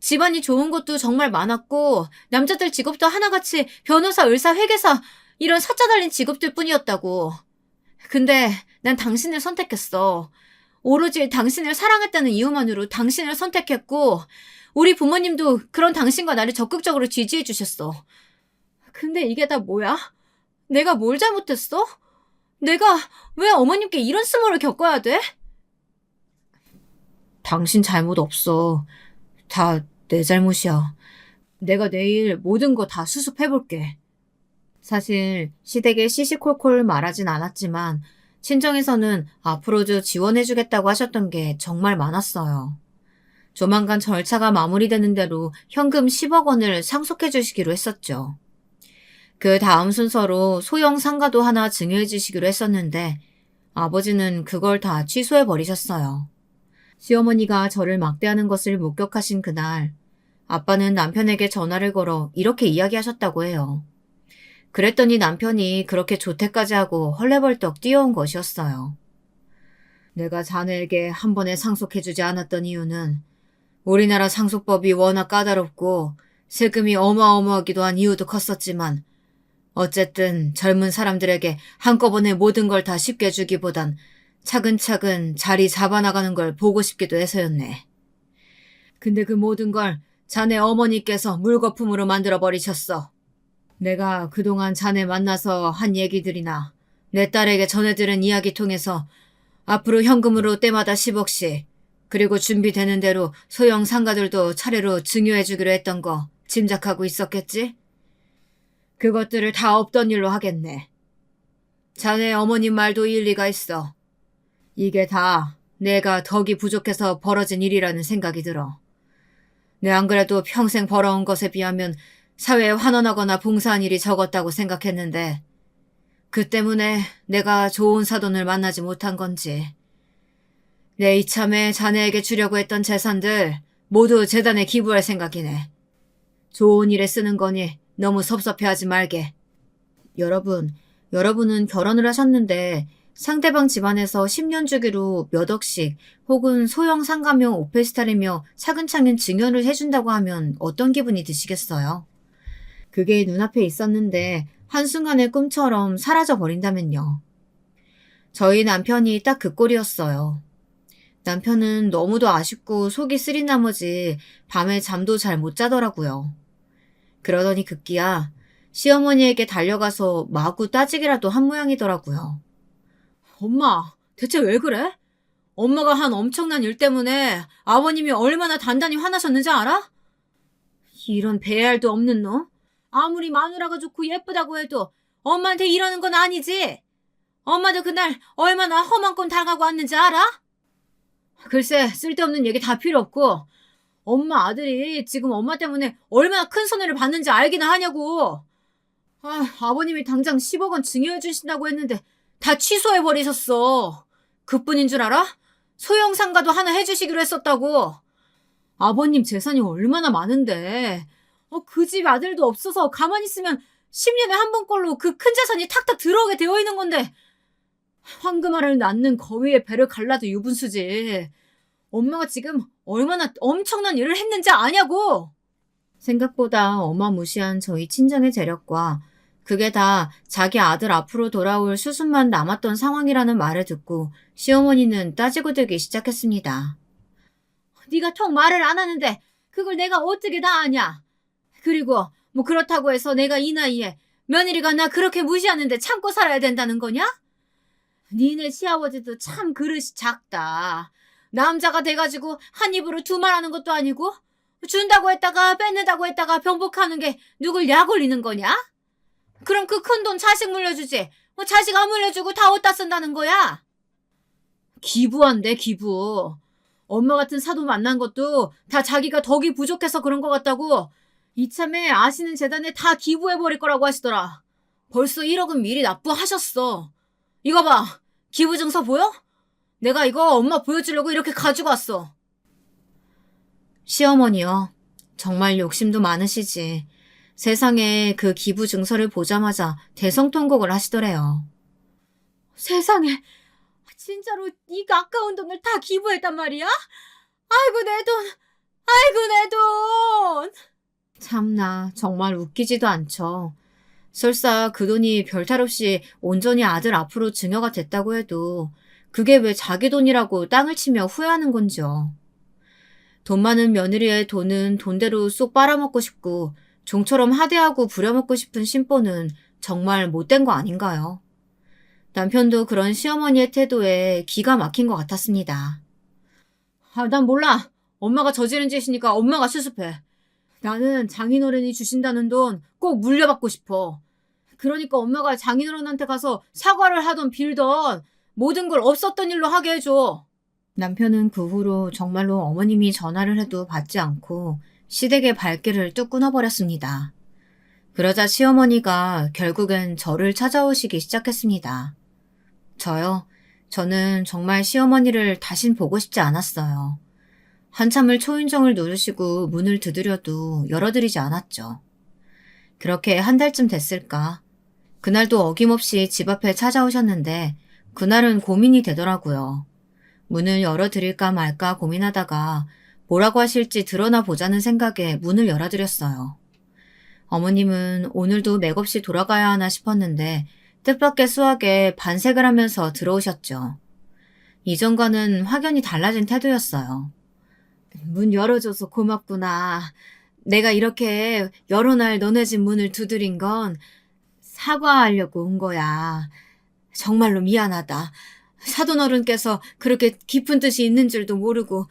집안이 좋은 것도 정말 많았고 남자들 직업도 하나같이 변호사, 의사, 회계사 이런 사자 달린 직업들 뿐이었다고. 근데 난 당신을 선택했어. 오로지 당신을 사랑했다는 이유만으로 당신을 선택했고 우리 부모님도 그런 당신과 나를 적극적으로 지지해 주셨어. 근데 이게 다 뭐야? 내가 뭘 잘못했어? 내가 왜 어머님께 이런 수모를 겪어야 돼? 당신 잘못 없어. 다 내 잘못이야. 내가 내일 모든 거 다 수습해볼게. 사실 시댁에 시시콜콜 말하진 않았지만 친정에서는 앞으로도 지원해주겠다고 하셨던 게 정말 많았어요. 조만간 절차가 마무리되는 대로 현금 10억 원을 상속해 주시기로 했었죠. 그 다음 순서로 소형 상가도 하나 증여해 주시기로 했었는데 아버지는 그걸 다 취소해 버리셨어요. 시어머니가 저를 막대하는 것을 목격하신 그날 아빠는 남편에게 전화를 걸어 이렇게 이야기하셨다고 해요. 그랬더니 남편이 그렇게 조퇴까지 하고 헐레벌떡 뛰어온 것이었어요. 내가 자네에게 한 번에 상속해주지 않았던 이유는 우리나라 상속법이 워낙 까다롭고 세금이 어마어마하기도 한 이유도 컸었지만 어쨌든 젊은 사람들에게 한꺼번에 모든 걸 다 쉽게 주기보단 차근차근 자리 잡아나가는 걸 보고 싶기도 해서였네. 근데 그 모든 걸 자네 어머니께서 물거품으로 만들어버리셨어. 내가 그동안 자네 만나서 한 얘기들이나 내 딸에게 전해들은 이야기 통해서 앞으로 현금으로 때마다 10억씩 그리고 준비되는 대로 소형 상가들도 차례로 증여해주기로 했던 거 짐작하고 있었겠지? 그것들을 다 없던 일로 하겠네. 자네 어머님 말도 일리가 있어. 이게 다 내가 덕이 부족해서 벌어진 일이라는 생각이 들어. 내 안 그래도 평생 벌어온 것에 비하면 사회에 환원하거나 봉사한 일이 적었다고 생각했는데 그 때문에 내가 좋은 사돈을 만나지 못한 건지 내 이참에 자네에게 주려고 했던 재산들 모두 재단에 기부할 생각이네. 좋은 일에 쓰는 거니 너무 섭섭해하지 말게. 여러분은 결혼을 하셨는데 상대방 집안에서 10년 주기로 몇 억씩 혹은 소형 상가며 오페스탈이며 차근차근 증여를 해준다고 하면 어떤 기분이 드시겠어요? 그게 눈앞에 있었는데 한순간의 꿈처럼 사라져 버린다면요. 저희 남편이 딱 그 꼴이었어요. 남편은 너무도 아쉽고 속이 쓰린 나머지 밤에 잠도 잘 못 자더라고요. 그러더니 급기야 시어머니에게 달려가서 마구 따지기라도 한 모양이더라고요. 엄마, 대체 왜 그래? 엄마가 한 엄청난 일 때문에 아버님이 얼마나 단단히 화나셨는지 알아? 이런 배알도 없는 놈? 아무리 마누라가 좋고 예쁘다고 해도 엄마한테 이러는 건 아니지? 엄마도 그날 얼마나 험한 꼴 당하고 왔는지 알아? 글쎄, 쓸데없는 얘기 다 필요 없고 엄마 아들이 지금 엄마 때문에 얼마나 큰 손해를 받는지 알기나 하냐고. 아버님이 당장 10억 원 증여해 주신다고 했는데 다 취소해버리셨어. 그뿐인 줄 알아? 소형 상가도 하나 해주시기로 했었다고. 아버님 재산이 얼마나 많은데 그 집 아들도 없어서 가만히 있으면 10년에 한 번꼴로 그 큰 재산이 탁탁 들어오게 되어 있는 건데 황금알을 낳는 거위의 배를 갈라도 유분수지. 엄마가 지금 얼마나 엄청난 일을 했는지 아냐고. 생각보다 어마무시한 저희 친정의 재력과 그게 다 자기 아들 앞으로 돌아올 수순만 남았던 상황이라는 말을 듣고 시어머니는 따지고 들기 시작했습니다. 네가 통 말을 안 하는데 그걸 내가 어떻게 다 아냐. 그리고 뭐 그렇다고 해서 내가 이 나이에 며느리가 나 그렇게 무시하는데 참고 살아야 된다는 거냐? 니네 시아버지도 참 그릇이 작다. 남자가 돼가지고 한 입으로 두 말 하는 것도 아니고 준다고 했다가 뺏는다고 했다가 병복하는 게 누굴 약 올리는 거냐? 그럼 그 큰 돈 자식 물려주지. 자식 안 물려주고 다 어디다 쓴다는 거야? 기부한대, 기부. 엄마 같은 사도 만난 것도 다 자기가 덕이 부족해서 그런 것 같다고 이참에 아시는 재단에 다 기부해버릴 거라고 하시더라. 벌써 1억은 미리 납부하셨어. 이거 봐. 기부증서 보여? 내가 이거 엄마 보여주려고 이렇게 가지고 왔어. 시어머니요. 정말 욕심도 많으시지. 세상에 그 기부증서를 보자마자 대성통곡을 하시더래요. 세상에, 진짜로 이 아까운 돈을 다 기부했단 말이야? 아이고 내 돈, 아이고 내 돈. 참나, 정말 웃기지도 않죠. 설사 그 돈이 별탈 없이 온전히 아들 앞으로 증여가 됐다고 해도 그게 왜 자기 돈이라고 땅을 치며 후회하는 건지요. 돈 많은 며느리의 돈은 돈대로 쏙 빨아먹고 싶고 종처럼 하대하고 부려먹고 싶은 심보는 정말 못된 거 아닌가요? 남편도 그런 시어머니의 태도에 기가 막힌 것 같았습니다. 난 몰라. 엄마가 저지른 짓이니까 엄마가 수습해. 나는 장인어른이 주신다는 돈 꼭 물려받고 싶어. 그러니까 엄마가 장인어른한테 가서 사과를 하던 빌던 모든 걸 없었던 일로 하게 해줘. 남편은 그 후로 정말로 어머님이 전화를 해도 받지 않고 시댁의 발길을 뚝 끊어버렸습니다. 그러자 시어머니가 결국엔 저를 찾아오시기 시작했습니다. 저는 정말 시어머니를 다신 보고 싶지 않았어요. 한참을 초인종을 누르시고 문을 두드려도 열어드리지 않았죠. 그렇게 한 달쯤 됐을까. 그날도 어김없이 집 앞에 찾아오셨는데 그날은 고민이 되더라고요. 문을 열어드릴까 말까 고민하다가 뭐라고 하실지 드러나 보자는 생각에 문을 열어드렸어요. 어머님은 오늘도 맥없이 돌아가야 하나 싶었는데 뜻밖의 수학에 반색을 하면서 들어오셨죠. 이전과는 확연히 달라진 태도였어요. 문 열어줘서 고맙구나. 내가 이렇게 여러 날 너네 집 문을 두드린 건 사과하려고 온 거야. 정말로 미안하다. 사돈어른께서 그렇게 깊은 뜻이 있는 줄도 모르고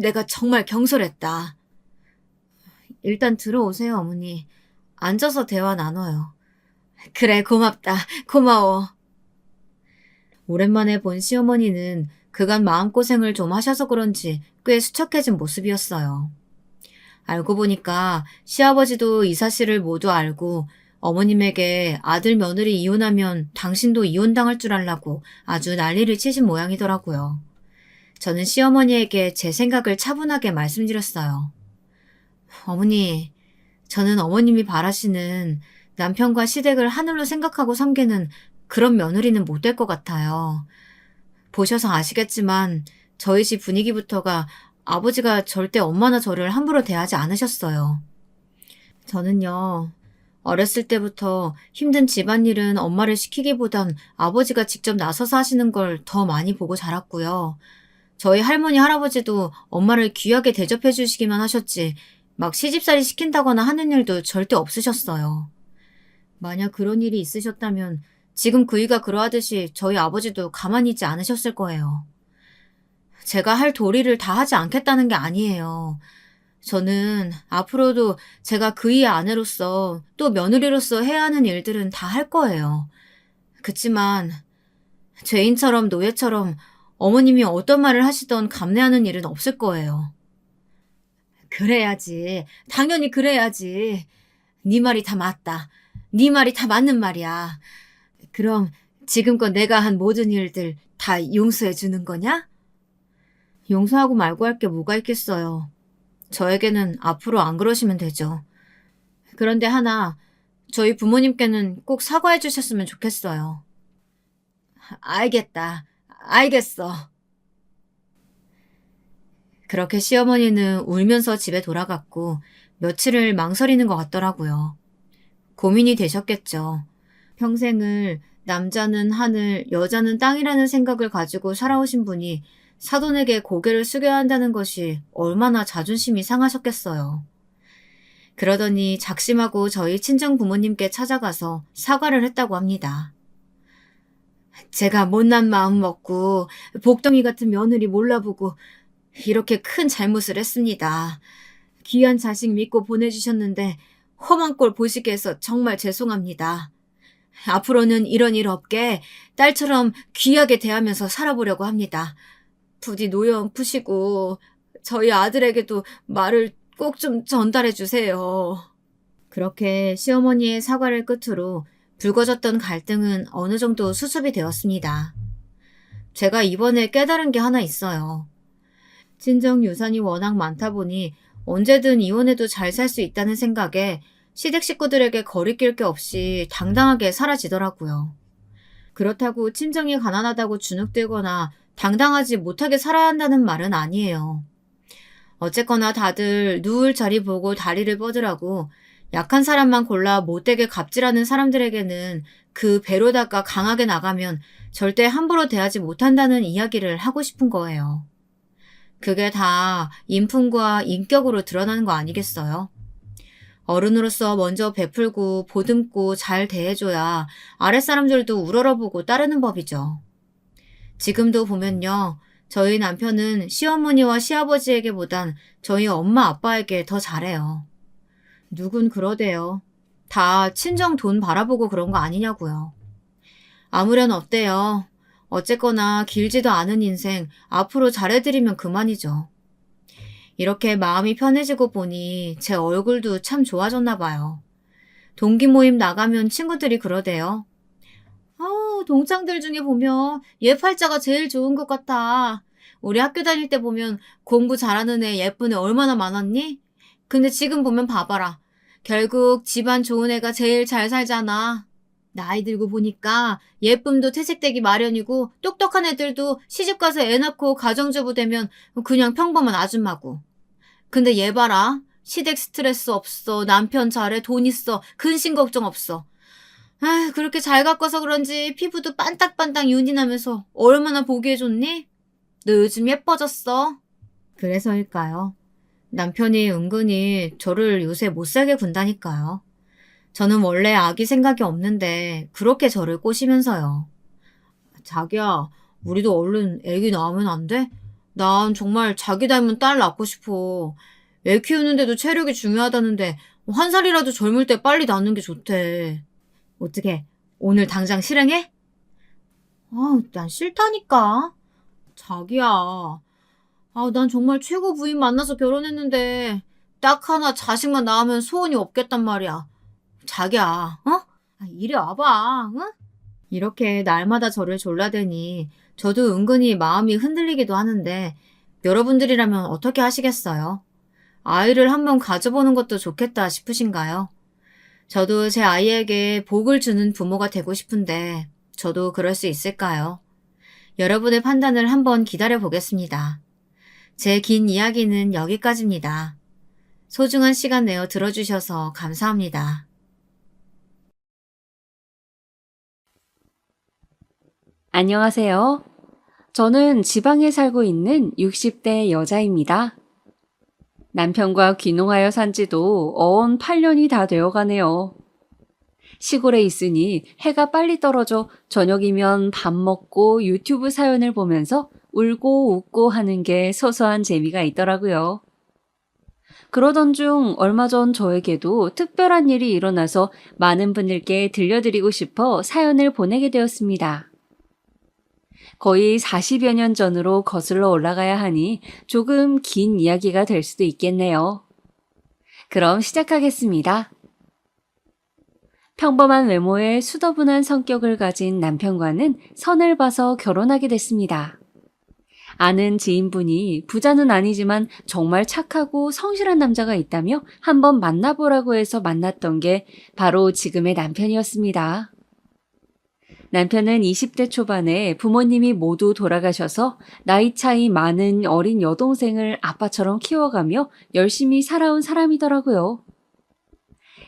내가 정말 경솔했다. 일단 들어오세요, 어머니. 앉아서 대화 나눠요. 그래, 고맙다. 고마워. 오랜만에 본 시어머니는 그간 마음고생을 좀 하셔서 그런지 꽤 수척해진 모습이었어요. 알고 보니까 시아버지도 이 사실을 모두 알고 어머님에게 아들 며느리 이혼하면 당신도 이혼당할 줄 알라고 아주 난리를 치신 모양이더라고요. 저는 시어머니에게 제 생각을 차분하게 말씀드렸어요. 어머니, 저는 어머님이 바라시는 남편과 시댁을 하늘로 생각하고 섬기는 그런 며느리는 못 될 것 같아요. 보셔서 아시겠지만 저희 집 분위기부터가 아버지가 절대 엄마나 저를 함부로 대하지 않으셨어요. 저는요, 어렸을 때부터 힘든 집안일은 엄마를 시키기보단 아버지가 직접 나서서 하시는 걸 더 많이 보고 자랐고요. 저희 할머니, 할아버지도 엄마를 귀하게 대접해 주시기만 하셨지, 막 시집살이 시킨다거나 하는 일도 절대 없으셨어요. 만약 그런 일이 있으셨다면 지금 그이가 그러하듯이 저희 아버지도 가만히 있지 않으셨을 거예요. 제가 할 도리를 다 하지 않겠다는 게 아니에요. 저는 앞으로도 제가 그이의 아내로서 또 며느리로서 해야 하는 일들은 다 할 거예요. 그치만 죄인처럼 노예처럼 어머님이 어떤 말을 하시던 감내하는 일은 없을 거예요. 그래야지. 당연히 그래야지. 네 말이 다 맞다. 네 말이 다 맞는 말이야. 그럼 지금껏 내가 한 모든 일들 다 용서해 주는 거냐? 용서하고 말고 할 게 뭐가 있겠어요. 저에게는 앞으로 안 그러시면 되죠. 그런데 하나, 저희 부모님께는 꼭 사과해 주셨으면 좋겠어요. 알겠다. 알겠어. 그렇게 시어머니는 울면서 집에 돌아갔고 며칠을 망설이는 것 같더라고요. 고민이 되셨겠죠. 평생을 남자는 하늘, 여자는 땅이라는 생각을 가지고 살아오신 분이 사돈에게 고개를 숙여야 한다는 것이 얼마나 자존심이 상하셨겠어요. 그러더니 작심하고 저희 친정 부모님께 찾아가서 사과를 했다고 합니다. 제가 못난 마음 먹고 복덩이 같은 며느리 몰라보고 이렇게 큰 잘못을 했습니다. 귀한 자식 믿고 보내주셨는데 험한 꼴 보시게 해서 정말 죄송합니다. 앞으로는 이런 일 없게 딸처럼 귀하게 대하면서 살아보려고 합니다. 부디 노여움 푸시고 저희 아들에게도 말을 꼭 좀 전달해 주세요. 그렇게 시어머니의 사과를 끝으로 불거졌던 갈등은 어느 정도 수습이 되었습니다. 제가 이번에 깨달은 게 하나 있어요. 친정 유산이 워낙 많다 보니 언제든 이혼해도 잘 살 수 있다는 생각에 시댁 식구들에게 거리낄 게 없이 당당하게 사라지더라고요. 그렇다고 친정이 가난하다고 주눅들거나 당당하지 못하게 살아야 한다는 말은 아니에요. 어쨌거나 다들 누울 자리 보고 다리를 뻗으라고 약한 사람만 골라 못되게 갑질하는 사람들에게는 그 배로다가 강하게 나가면 절대 함부로 대하지 못한다는 이야기를 하고 싶은 거예요. 그게 다 인품과 인격으로 드러나는 거 아니겠어요? 어른으로서 먼저 베풀고 보듬고 잘 대해줘야 아랫사람들도 우러러보고 따르는 법이죠. 지금도 보면요. 저희 남편은 시어머니와 시아버지에게보단 저희 엄마 아빠에게 더 잘해요. 누군 그러대요. 다 친정 돈 바라보고 그런 거 아니냐고요. 아무렴 어때요? 어쨌거나 길지도 않은 인생 앞으로 잘해드리면 그만이죠. 이렇게 마음이 편해지고 보니 제 얼굴도 참 좋아졌나 봐요. 동기 모임 나가면 친구들이 그러대요. 동창들 중에 보면 얘 팔자가 제일 좋은 것 같아. 우리 학교 다닐 때 보면 공부 잘하는 애 예쁜 애 얼마나 많았니? 근데 지금 보면 봐봐라. 결국 집안 좋은 애가 제일 잘 살잖아. 나이 들고 보니까 예쁨도 퇴색되기 마련이고 똑똑한 애들도 시집가서 애 낳고 가정주부 되면 그냥 평범한 아줌마고. 근데 얘 봐라. 시댁 스트레스 없어. 남편 잘해. 돈 있어. 근심 걱정 없어. 그렇게 잘 가꿔서 그런지 피부도 반딱반딱 윤이 나면서 얼마나 보기에 좋니? 너 요즘 예뻐졌어. 그래서일까요? 남편이 은근히 저를 요새 못살게 군다니까요. 저는 원래 아기 생각이 없는데 그렇게 저를 꼬시면서요. 자기야, 우리도 얼른 애기 낳으면 안 돼? 난 정말 자기 닮은 딸 낳고 싶어. 애 키우는데도 체력이 중요하다는데 한 살이라도 젊을 때 빨리 낳는 게 좋대. 어떻게 오늘 당장 실행해? 난 싫다니까. 자기야. 난 정말 최고 부인 만나서 결혼했는데 딱 하나 자식만 낳으면 소원이 없겠단 말이야. 자기야, 이리 와봐, 응? 이렇게 날마다 저를 졸라대니 저도 은근히 마음이 흔들리기도 하는데 여러분들이라면 어떻게 하시겠어요? 아이를 한번 가져보는 것도 좋겠다 싶으신가요? 저도 제 아이에게 복을 주는 부모가 되고 싶은데 저도 그럴 수 있을까요? 여러분의 판단을 한번 기다려 보겠습니다. 제 긴 이야기는 여기까지입니다. 소중한 시간 내어 들어주셔서 감사합니다. 안녕하세요. 저는 지방에 살고 있는 60대 여자입니다. 남편과 귀농하여 산 지도 어언 8년이 다 되어 가네요. 시골에 있으니 해가 빨리 떨어져 저녁이면 밥 먹고 유튜브 사연을 보면서 울고 웃고 하는 게 소소한 재미가 있더라고요. 그러던 중 얼마 전 저에게도 특별한 일이 일어나서 많은 분들께 들려드리고 싶어 사연을 보내게 되었습니다. 거의 40여 년 전으로 거슬러 올라가야 하니 조금 긴 이야기가 될 수도 있겠네요. 그럼 시작하겠습니다. 평범한 외모에 수더분한 성격을 가진 남편과는 선을 봐서 결혼하게 됐습니다. 아는 지인분이 부자는 아니지만 정말 착하고 성실한 남자가 있다며 한번 만나보라고 해서 만났던 게 바로 지금의 남편이었습니다. 남편은 20대 초반에 부모님이 모두 돌아가셔서 나이 차이 많은 어린 여동생을 아빠처럼 키워가며 열심히 살아온 사람이더라고요.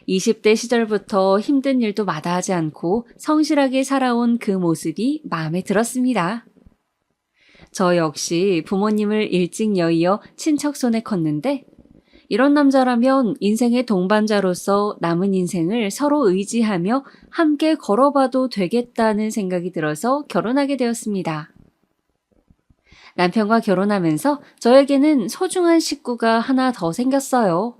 20대 시절부터 힘든 일도 마다하지 않고 성실하게 살아온 그 모습이 마음에 들었습니다. 저 역시 부모님을 일찍 여의어 친척 손에 컸는데 이런 남자라면 인생의 동반자로서 남은 인생을 서로 의지하며 함께 걸어봐도 되겠다는 생각이 들어서 결혼하게 되었습니다. 남편과 결혼하면서 저에게는 소중한 식구가 하나 더 생겼어요.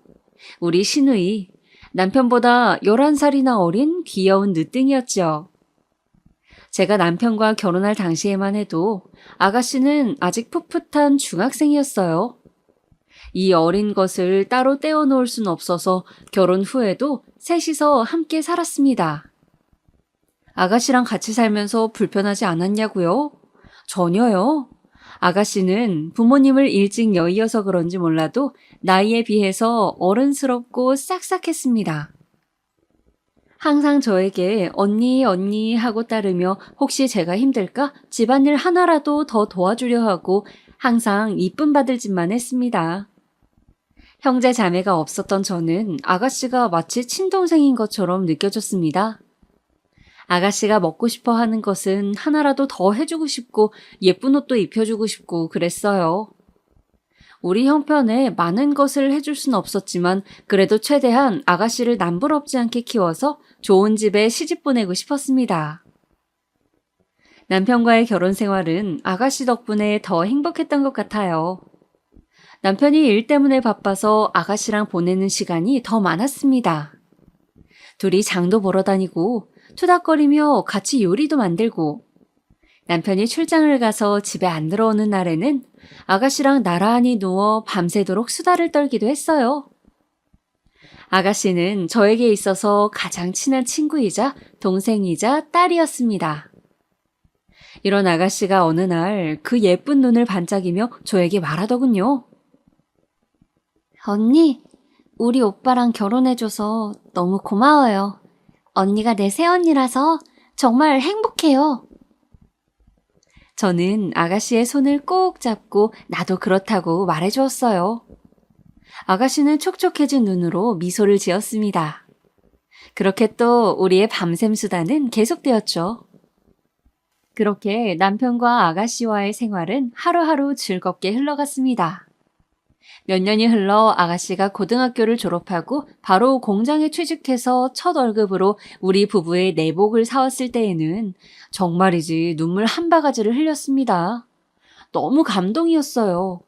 우리 신우이, 남편보다 11살이나 어린 귀여운 늦둥이였죠. 제가 남편과 결혼할 당시에만 해도 아가씨는 아직 풋풋한 중학생이었어요. 이 어린 것을 따로 떼어놓을 순 없어서 결혼 후에도 셋이서 함께 살았습니다. 아가씨랑 같이 살면서 불편하지 않았냐고요? 전혀요. 아가씨는 부모님을 일찍 여의어서 그런지 몰라도 나이에 비해서 어른스럽고 싹싹했습니다. 항상 저에게 언니 언니 하고 따르며 혹시 제가 힘들까 집안일 하나라도 더 도와주려 하고 항상 이쁨 받을 짓만 했습니다. 형제 자매가 없었던 저는 아가씨가 마치 친동생인 것처럼 느껴졌습니다. 아가씨가 먹고 싶어 하는 것은 하나라도 더 해주고 싶고 예쁜 옷도 입혀주고 싶고 그랬어요. 우리 형편에 많은 것을 해줄 순 없었지만 그래도 최대한 아가씨를 남부럽지 않게 키워서 좋은 집에 시집 보내고 싶었습니다. 남편과의 결혼 생활은 아가씨 덕분에 더 행복했던 것 같아요. 남편이 일 때문에 바빠서 아가씨랑 보내는 시간이 더 많았습니다. 둘이 장도 보러 다니고 투닥거리며 같이 요리도 만들고 남편이 출장을 가서 집에 안 들어오는 날에는 아가씨랑 나란히 누워 밤새도록 수다를 떨기도 했어요. 아가씨는 저에게 있어서 가장 친한 친구이자 동생이자 딸이었습니다. 이런 아가씨가 어느 날 그 예쁜 눈을 반짝이며 저에게 말하더군요. 언니, 우리 오빠랑 결혼해줘서 너무 고마워요. 언니가 내 새언니라서 정말 행복해요. 저는 아가씨의 손을 꼭 잡고 나도 그렇다고 말해주었어요. 아가씨는 촉촉해진 눈으로 미소를 지었습니다. 그렇게 또 우리의 밤샘 수다는 계속되었죠. 그렇게 남편과 아가씨와의 생활은 하루하루 즐겁게 흘러갔습니다. 몇 년이 흘러 아가씨가 고등학교를 졸업하고 바로 공장에 취직해서 첫 월급으로 우리 부부의 내복을 사왔을 때에는 정말이지 눈물 한 바가지를 흘렸습니다. 너무 감동이었어요.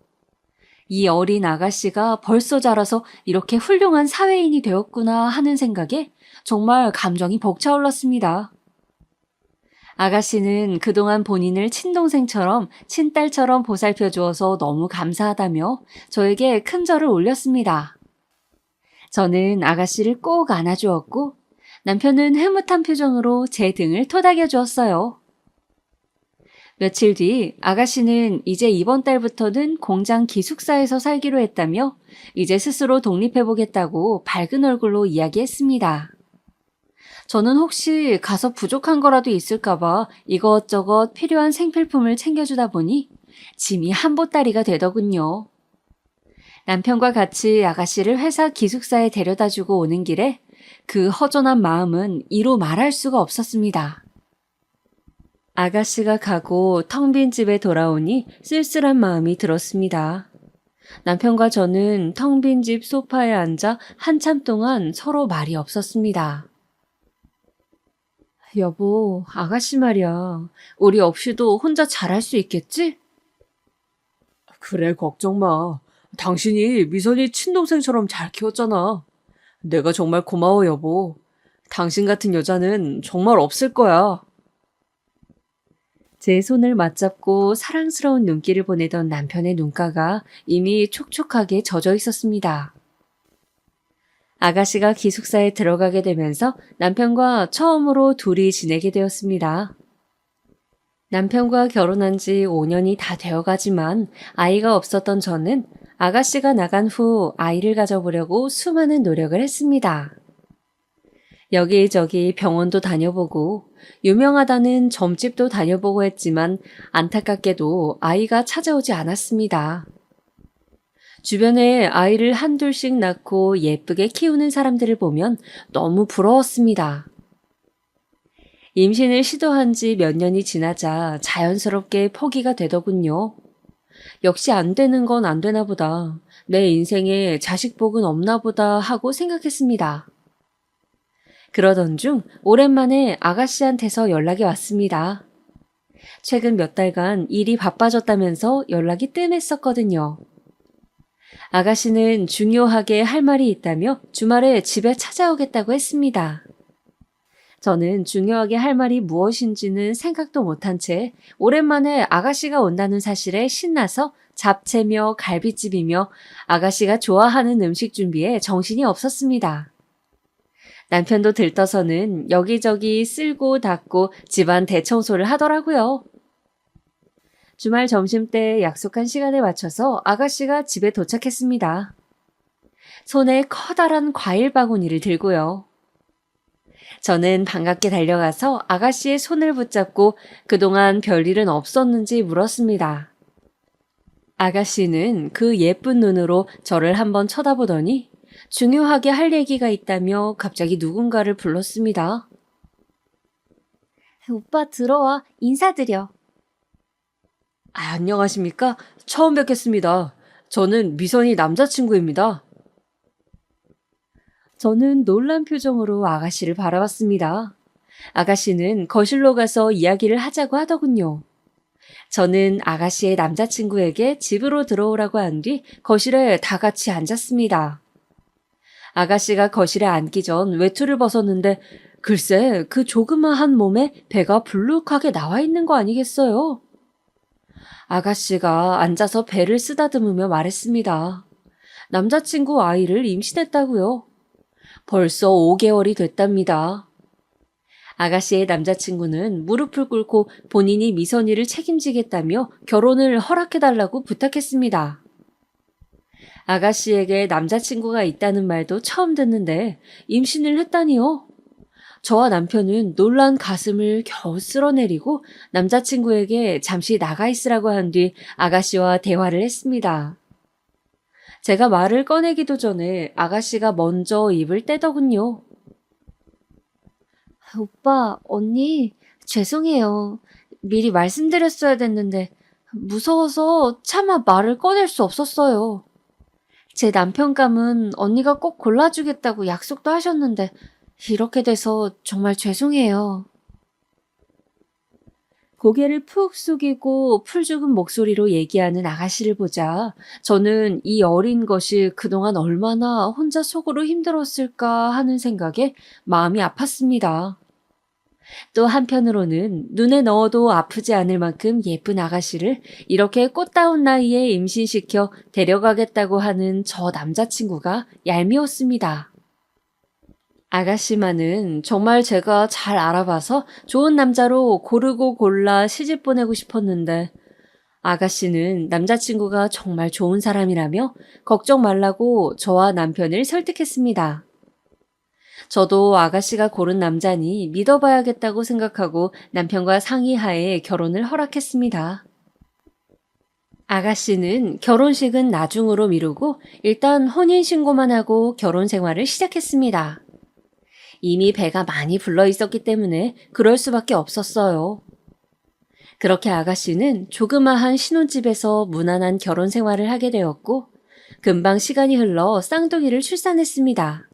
이 어린 아가씨가 벌써 자라서 이렇게 훌륭한 사회인이 되었구나 하는 생각에 정말 감정이 벅차올랐습니다. 아가씨는 그동안 본인을 친동생처럼 친딸처럼 보살펴 주어서 너무 감사하다며 저에게 큰 절을 올렸습니다. 저는 아가씨를 꼭 안아주었고 남편은 흐뭇한 표정으로 제 등을 토닥여 주었어요. 며칠 뒤 아가씨는 이제 이번 달부터는 공장 기숙사에서 살기로 했다며 이제 스스로 독립해보겠다고 밝은 얼굴로 이야기했습니다. 저는 혹시 가서 부족한 거라도 있을까봐 이것저것 필요한 생필품을 챙겨주다 보니 짐이 한보따리가 되더군요. 남편과 같이 아가씨를 회사 기숙사에 데려다주고 오는 길에 그 허전한 마음은 이루 말할 수가 없었습니다. 아가씨가 가고 텅 빈 집에 돌아오니 쓸쓸한 마음이 들었습니다. 남편과 저는 텅 빈 집 소파에 앉아 한참 동안 서로 말이 없었습니다. 여보, 아가씨 말이야. 우리 없이도 혼자 잘할 수 있겠지? 그래, 걱정 마. 당신이 미선이 친동생처럼 잘 키웠잖아. 내가 정말 고마워, 여보. 당신 같은 여자는 정말 없을 거야. 제 손을 맞잡고 사랑스러운 눈길을 보내던 남편의 눈가가 이미 촉촉하게 젖어 있었습니다. 아가씨가 기숙사에 들어가게 되면서 남편과 처음으로 둘이 지내게 되었습니다. 남편과 결혼한 지 5년이 다 되어가지만 아이가 없었던 저는 아가씨가 나간 후 아이를 가져보려고 수많은 노력을 했습니다. 여기저기 병원도 다녀보고 유명하다는 점집도 다녀보고 했지만 안타깝게도 아이가 찾아오지 않았습니다. 주변에 아이를 한둘씩 낳고 예쁘게 키우는 사람들을 보면 너무 부러웠습니다. 임신을 시도한 지 몇 년이 지나자 자연스럽게 포기가 되더군요. 역시 안 되는 건 안 되나 보다. 내 인생에 자식복은 없나 보다 하고 생각했습니다. 그러던 중 오랜만에 아가씨한테서 연락이 왔습니다. 최근 몇 달간 일이 바빠졌다면서 연락이 뜸했었거든요. 아가씨는 중요하게 할 말이 있다며 주말에 집에 찾아오겠다고 했습니다. 저는 중요하게 할 말이 무엇인지는 생각도 못한 채 오랜만에 아가씨가 온다는 사실에 신나서 잡채며 갈비찜이며 아가씨가 좋아하는 음식 준비에 정신이 없었습니다. 남편도 들떠서는 여기저기 쓸고 닦고 집안 대청소를 하더라고요. 주말 점심때 약속한 시간에 맞춰서 아가씨가 집에 도착했습니다. 손에 커다란 과일 바구니를 들고요. 저는 반갑게 달려가서 아가씨의 손을 붙잡고 그동안 별일은 없었는지 물었습니다. 아가씨는 그 예쁜 눈으로 저를 한번 쳐다보더니 중요하게 할 얘기가 있다며 갑자기 누군가를 불렀습니다. 오빠 들어와 인사드려. 안녕하십니까? 처음 뵙겠습니다. 저는 미선이 남자친구입니다. 저는 놀란 표정으로 아가씨를 바라봤습니다. 아가씨는 거실로 가서 이야기를 하자고 하더군요. 저는 아가씨의 남자친구에게 집으로 들어오라고 한 뒤 거실에 다 같이 앉았습니다. 아가씨가 거실에 앉기 전 외투를 벗었는데 글쎄 그 조그마한 몸에 배가 불룩하게 나와 있는 거 아니겠어요? 아가씨가 앉아서 배를 쓰다듬으며 말했습니다. 남자친구 아이를 임신했다고요. 벌써 5개월이 됐답니다. 아가씨의 남자친구는 무릎을 꿇고 본인이 미선이를 책임지겠다며 결혼을 허락해달라고 부탁했습니다. 아가씨에게 남자친구가 있다는 말도 처음 듣는데 임신을 했다니요? 저와 남편은 놀란 가슴을 겨우 쓸어내리고 남자친구에게 잠시 나가 있으라고 한 뒤 아가씨와 대화를 했습니다. 제가 말을 꺼내기도 전에 아가씨가 먼저 입을 떼더군요. 오빠, 언니, 죄송해요. 미리 말씀드렸어야 됐는데 무서워서 차마 말을 꺼낼 수 없었어요. 제 남편감은 언니가 꼭 골라주겠다고 약속도 하셨는데 이렇게 돼서 정말 죄송해요. 고개를 푹 숙이고 풀죽은 목소리로 얘기하는 아가씨를 보자 저는 이 어린 것이 그동안 얼마나 혼자 속으로 힘들었을까 하는 생각에 마음이 아팠습니다. 또 한편으로는 눈에 넣어도 아프지 않을 만큼 예쁜 아가씨를 이렇게 꽃다운 나이에 임신시켜 데려가겠다고 하는 저 남자친구가 얄미웠습니다. 아가씨만은 정말 제가 잘 알아봐서 좋은 남자로 고르고 골라 시집 보내고 싶었는데 아가씨는 남자친구가 정말 좋은 사람이라며 걱정 말라고 저와 남편을 설득했습니다. 저도 아가씨가 고른 남자니 믿어봐야겠다고 생각하고 남편과 상의하에 결혼을 허락했습니다. 아가씨는 결혼식은 나중으로 미루고 일단 혼인신고만 하고 결혼 생활을 시작했습니다. 이미 배가 많이 불러 있었기 때문에 그럴 수밖에 없었어요. 그렇게 아가씨는 조그마한 신혼집에서 무난한 결혼 생활을 하게 되었고 금방 시간이 흘러 쌍둥이를 출산했습니다.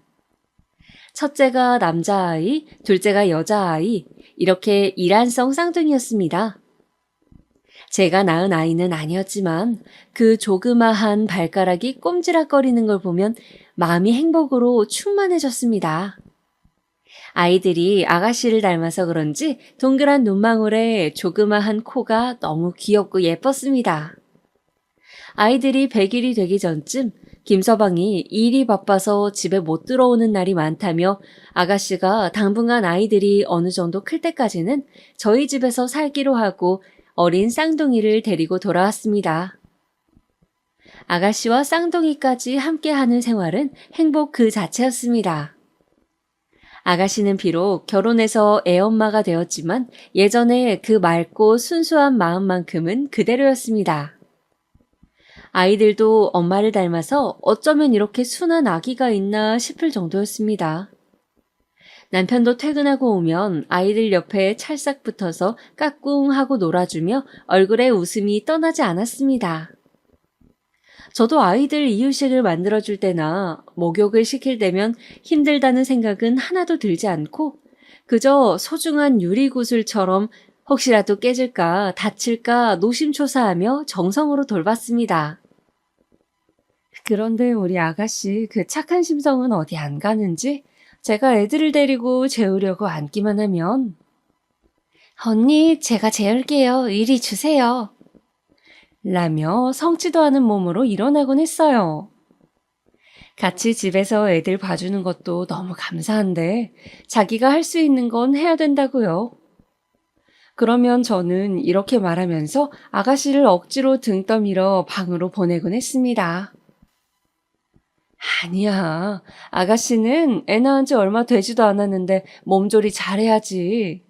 첫째가 남자아이, 둘째가 여자아이, 이렇게 일란성 쌍둥이였습니다. 제가 낳은 아이는 아니었지만 그 조그마한 발가락이 꼼지락거리는 걸 보면 마음이 행복으로 충만해졌습니다. 아이들이 아가씨를 닮아서 그런지 동그란 눈망울에 조그마한 코가 너무 귀엽고 예뻤습니다. 아이들이 100일이 되기 전쯤 김서방이 일이 바빠서 집에 못 들어오는 날이 많다며 아가씨가 당분간 아이들이 어느 정도 클 때까지는 저희 집에서 살기로 하고 어린 쌍둥이를 데리고 돌아왔습니다. 아가씨와 쌍둥이까지 함께하는 생활은 행복 그 자체였습니다. 아가씨는 비록 결혼해서 애엄마가 되었지만 예전에 그 맑고 순수한 마음만큼은 그대로였습니다. 아이들도 엄마를 닮아서 어쩌면 이렇게 순한 아기가 있나 싶을 정도였습니다. 남편도 퇴근하고 오면 아이들 옆에 찰싹 붙어서 까꿍하고 놀아주며 얼굴에 웃음이 떠나지 않았습니다. 저도 아이들 이유식을 만들어줄 때나 목욕을 시킬 때면 힘들다는 생각은 하나도 들지 않고 그저 소중한 유리구슬처럼 혹시라도 깨질까 다칠까 노심초사하며 정성으로 돌봤습니다. 그런데 우리 아가씨 그 착한 심성은 어디 안 가는지 제가 애들을 데리고 재우려고 앉기만 하면 언니, 제가 재울게요. 이리 주세요. 라며 성치도 않은 몸으로 일어나곤 했어요. 같이 집에서 애들 봐주는 것도 너무 감사한데 자기가 할 수 있는 건 해야 된다고요. 그러면 저는 이렇게 말하면서 아가씨를 억지로 등 떠밀어 방으로 보내곤 했습니다. 아니야. 아가씨는 애 낳은 지 얼마 되지도 않았는데 몸조리 잘해야지.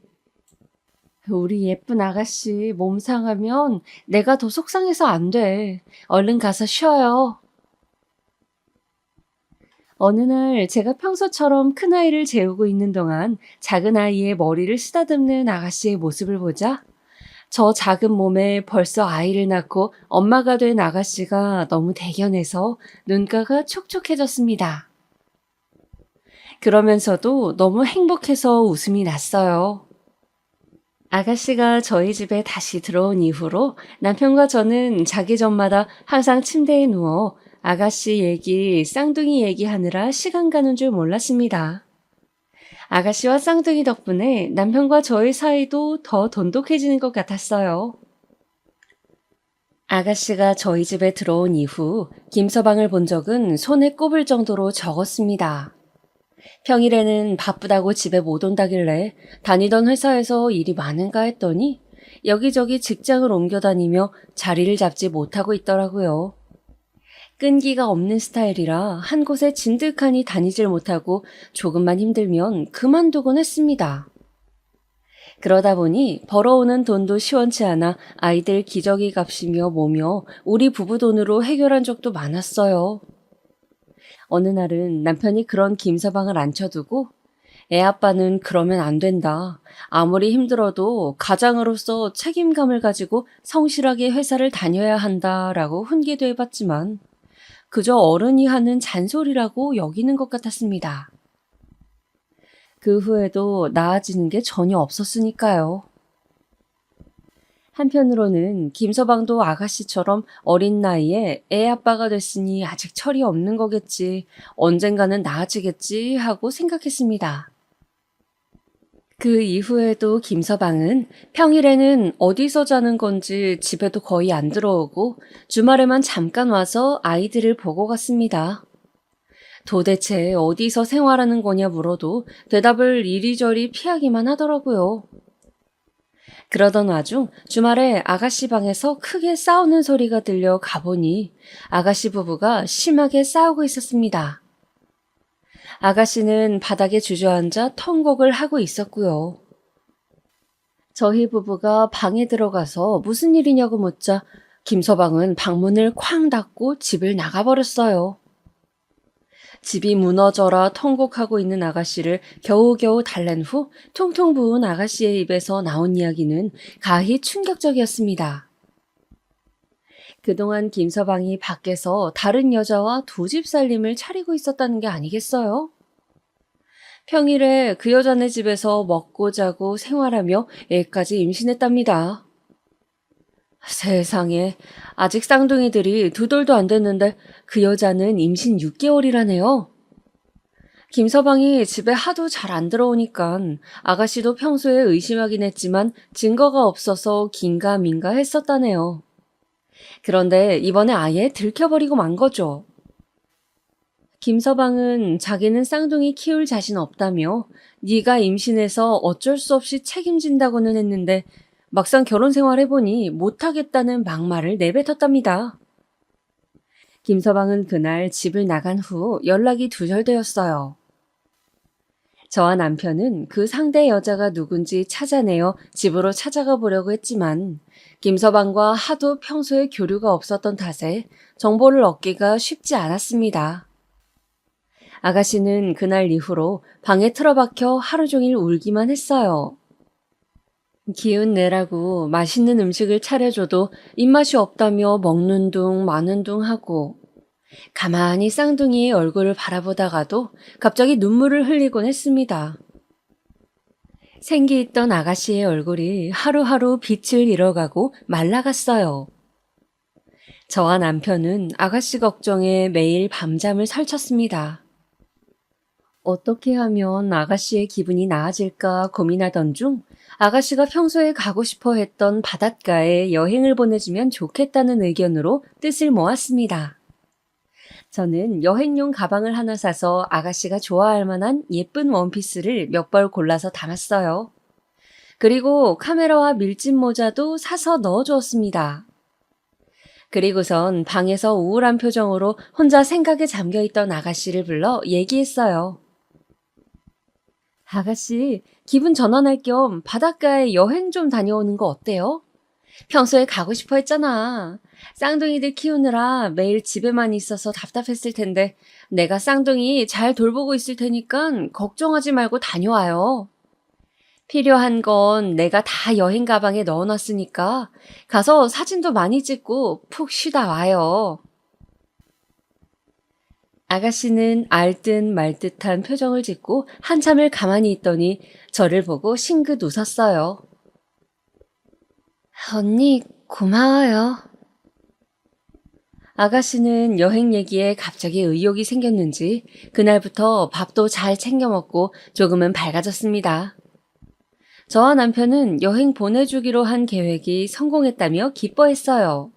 우리 예쁜 아가씨 몸 상하면 내가 더 속상해서 안 돼. 얼른 가서 쉬어요. 어느 날 제가 평소처럼 큰아이를 재우고 있는 동안 작은 아이의 머리를 쓰다듬는 아가씨의 모습을 보자 저 작은 몸에 벌써 아이를 낳고 엄마가 된 아가씨가 너무 대견해서 눈가가 촉촉해졌습니다. 그러면서도 너무 행복해서 웃음이 났어요. 아가씨가 저희 집에 다시 들어온 이후로 남편과 저는 자기 전마다 항상 침대에 누워 아가씨 얘기, 쌍둥이 얘기하느라 시간 가는 줄 몰랐습니다. 아가씨와 쌍둥이 덕분에 남편과 저의 사이도 더 돈독해지는 것 같았어요. 아가씨가 저희 집에 들어온 이후 김서방을 본 적은 손에 꼽을 정도로 적었습니다. 평일에는 바쁘다고 집에 못 온다길래 다니던 회사에서 일이 많은가 했더니 여기저기 직장을 옮겨 다니며 자리를 잡지 못하고 있더라고요. 끈기가 없는 스타일이라 한 곳에 진득하니 다니질 못하고 조금만 힘들면 그만두곤 했습니다. 그러다 보니 벌어오는 돈도 시원치 않아 아이들 기저귀 값이며 뭐며 우리 부부 돈으로 해결한 적도 많았어요. 어느 날은 남편이 그런 김서방을 앉혀두고 애 아빠는 그러면 안 된다. 아무리 힘들어도 가장으로서 책임감을 가지고 성실하게 회사를 다녀야 한다라고 훈계도 해봤지만 그저 어른이 하는 잔소리라고 여기는 것 같았습니다. 그 후에도 나아지는 게 전혀 없었으니까요. 한편으로는 김서방도 아가씨처럼 어린 나이에 애 아빠가 됐으니 아직 철이 없는 거겠지, 언젠가는 나아지겠지 하고 생각했습니다. 그 이후에도 김서방은 평일에는 어디서 자는 건지 집에도 거의 안 들어오고 주말에만 잠깐 와서 아이들을 보고 갔습니다. 도대체 어디서 생활하는 거냐 물어도 대답을 이리저리 피하기만 하더라고요. 그러던 와중 주말에 아가씨 방에서 크게 싸우는 소리가 들려 가보니 아가씨 부부가 심하게 싸우고 있었습니다. 아가씨는 바닥에 주저앉아 턴곡을 하고 있었고요. 저희 부부가 방에 들어가서 무슨 일이냐고 묻자 김서방은 방문을 쾅 닫고 집을 나가버렸어요. 집이 무너져라 턴곡하고 있는 아가씨를 겨우겨우 달랜 후 퉁퉁 부은 아가씨의 입에서 나온 이야기는 가히 충격적이었습니다. 그동안 김서방이 밖에서 다른 여자와 두 집 살림을 차리고 있었다는 게 아니겠어요? 평일에 그 여자네 집에서 먹고 자고 생활하며 애까지 임신했답니다. 세상에, 아직 쌍둥이들이 두 돌도 안 됐는데 그 여자는 임신 6개월이라네요. 김서방이 집에 하도 잘 안 들어오니까 아가씨도 평소에 의심하긴 했지만 증거가 없어서 긴가민가 했었다네요. 그런데 이번에 아예 들켜버리고 만 거죠. 김서방은 자기는 쌍둥이 키울 자신 없다며 네가 임신해서 어쩔 수 없이 책임진다고는 했는데 막상 결혼 생활해보니 못하겠다는 막말을 내뱉었답니다. 김서방은 그날 집을 나간 후 연락이 두절되었어요. 저와 남편은 그 상대 여자가 누군지 찾아내어 집으로 찾아가 보려고 했지만 김서방과 하도 평소에 교류가 없었던 탓에 정보를 얻기가 쉽지 않았습니다. 아가씨는 그날 이후로 방에 틀어박혀 하루 종일 울기만 했어요. 기운 내라고 맛있는 음식을 차려줘도 입맛이 없다며 먹는 둥 마는 둥 하고 가만히 쌍둥이의 얼굴을 바라보다가도 갑자기 눈물을 흘리곤 했습니다. 생기있던 아가씨의 얼굴이 하루하루 빛을 잃어가고 말라갔어요. 저와 남편은 아가씨 걱정에 매일 밤잠을 설쳤습니다. 어떻게 하면 아가씨의 기분이 나아질까 고민하던 중 아가씨가 평소에 가고 싶어 했던 바닷가에 여행을 보내주면 좋겠다는 의견으로 뜻을 모았습니다. 저는 여행용 가방을 하나 사서 아가씨가 좋아할 만한 예쁜 원피스를 몇 벌 골라서 담았어요. 그리고 카메라와 밀짚 모자도 사서 넣어주었습니다. 그리고선 방에서 우울한 표정으로 혼자 생각에 잠겨있던 아가씨를 불러 얘기했어요. 아가씨, 기분 전환할 겸 바닷가에 여행 좀 다녀오는 거 어때요? 평소에 가고 싶어 했잖아. 쌍둥이들 키우느라 매일 집에만 있어서 답답했을 텐데 내가 쌍둥이 잘 돌보고 있을 테니까 걱정하지 말고 다녀와요. 필요한 건 내가 다 여행 가방에 넣어놨으니까 가서 사진도 많이 찍고 푹 쉬다 와요. 아가씨는 알듯 말듯한 표정을 짓고 한참을 가만히 있더니 저를 보고 싱긋 웃었어요. 언니, 고마워요. 아가씨는 여행 얘기에 갑자기 의욕이 생겼는지 그날부터 밥도 잘 챙겨 먹고 조금은 밝아졌습니다. 저와 남편은 여행 보내주기로 한 계획이 성공했다며 기뻐했어요.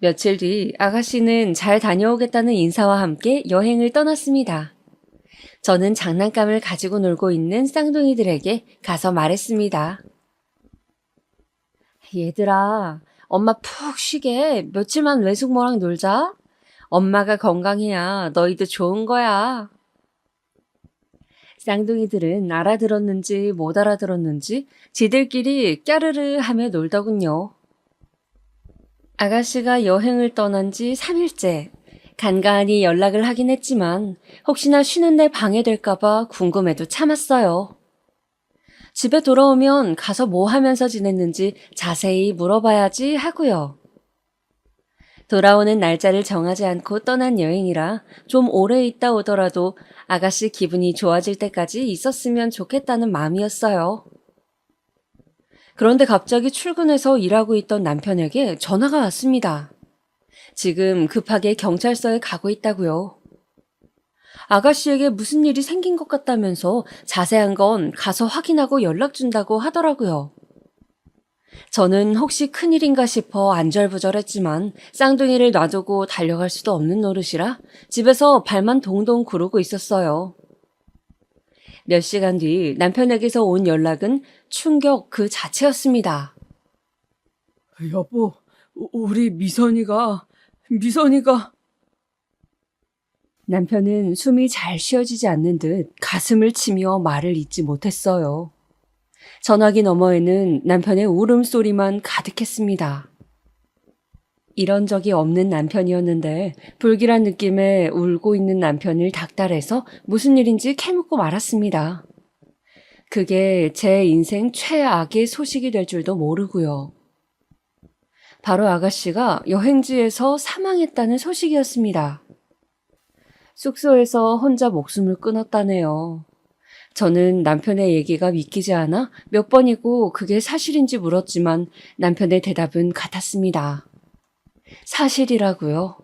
며칠 뒤 아가씨는 잘 다녀오겠다는 인사와 함께 여행을 떠났습니다. 저는 장난감을 가지고 놀고 있는 쌍둥이들에게 가서 말했습니다. 얘들아, 엄마 푹 쉬게 며칠만 외숙모랑 놀자. 엄마가 건강해야 너희도 좋은 거야. 쌍둥이들은 알아들었는지 못 알아들었는지 지들끼리 까르르 하며 놀더군요. 아가씨가 여행을 떠난 지 3일째. 간간히 연락을 하긴 했지만 혹시나 쉬는데 방해될까봐 궁금해도 참았어요. 집에 돌아오면 가서 뭐 하면서 지냈는지 자세히 물어봐야지 하고요. 돌아오는 날짜를 정하지 않고 떠난 여행이라 좀 오래 있다 오더라도 아가씨 기분이 좋아질 때까지 있었으면 좋겠다는 마음이었어요. 그런데 갑자기 출근해서 일하고 있던 남편에게 전화가 왔습니다. 지금 급하게 경찰서에 가고 있다고요. 아가씨에게 무슨 일이 생긴 것 같다면서 자세한 건 가서 확인하고 연락 준다고 하더라고요. 저는 혹시 큰일인가 싶어 안절부절했지만 쌍둥이를 놔두고 달려갈 수도 없는 노릇이라 집에서 발만 동동 구르고 있었어요. 몇 시간 뒤 남편에게서 온 연락은 충격 그 자체였습니다. 여보, 우리 미선이가 남편은 숨이 잘 쉬어지지 않는 듯 가슴을 치며 말을 잇지 못했어요. 전화기 너머에는 남편의 울음소리만 가득했습니다. 이런 적이 없는 남편이었는데 불길한 느낌에 울고 있는 남편을 닥달해서 무슨 일인지 캐묻고 말았습니다. 그게 제 인생 최악의 소식이 될 줄도 모르고요. 바로 아가씨가 여행지에서 사망했다는 소식이었습니다. 숙소에서 혼자 목숨을 끊었다네요. 저는 남편의 얘기가 믿기지 않아 몇 번이고 그게 사실인지 물었지만 남편의 대답은 같았습니다. 사실이라고요.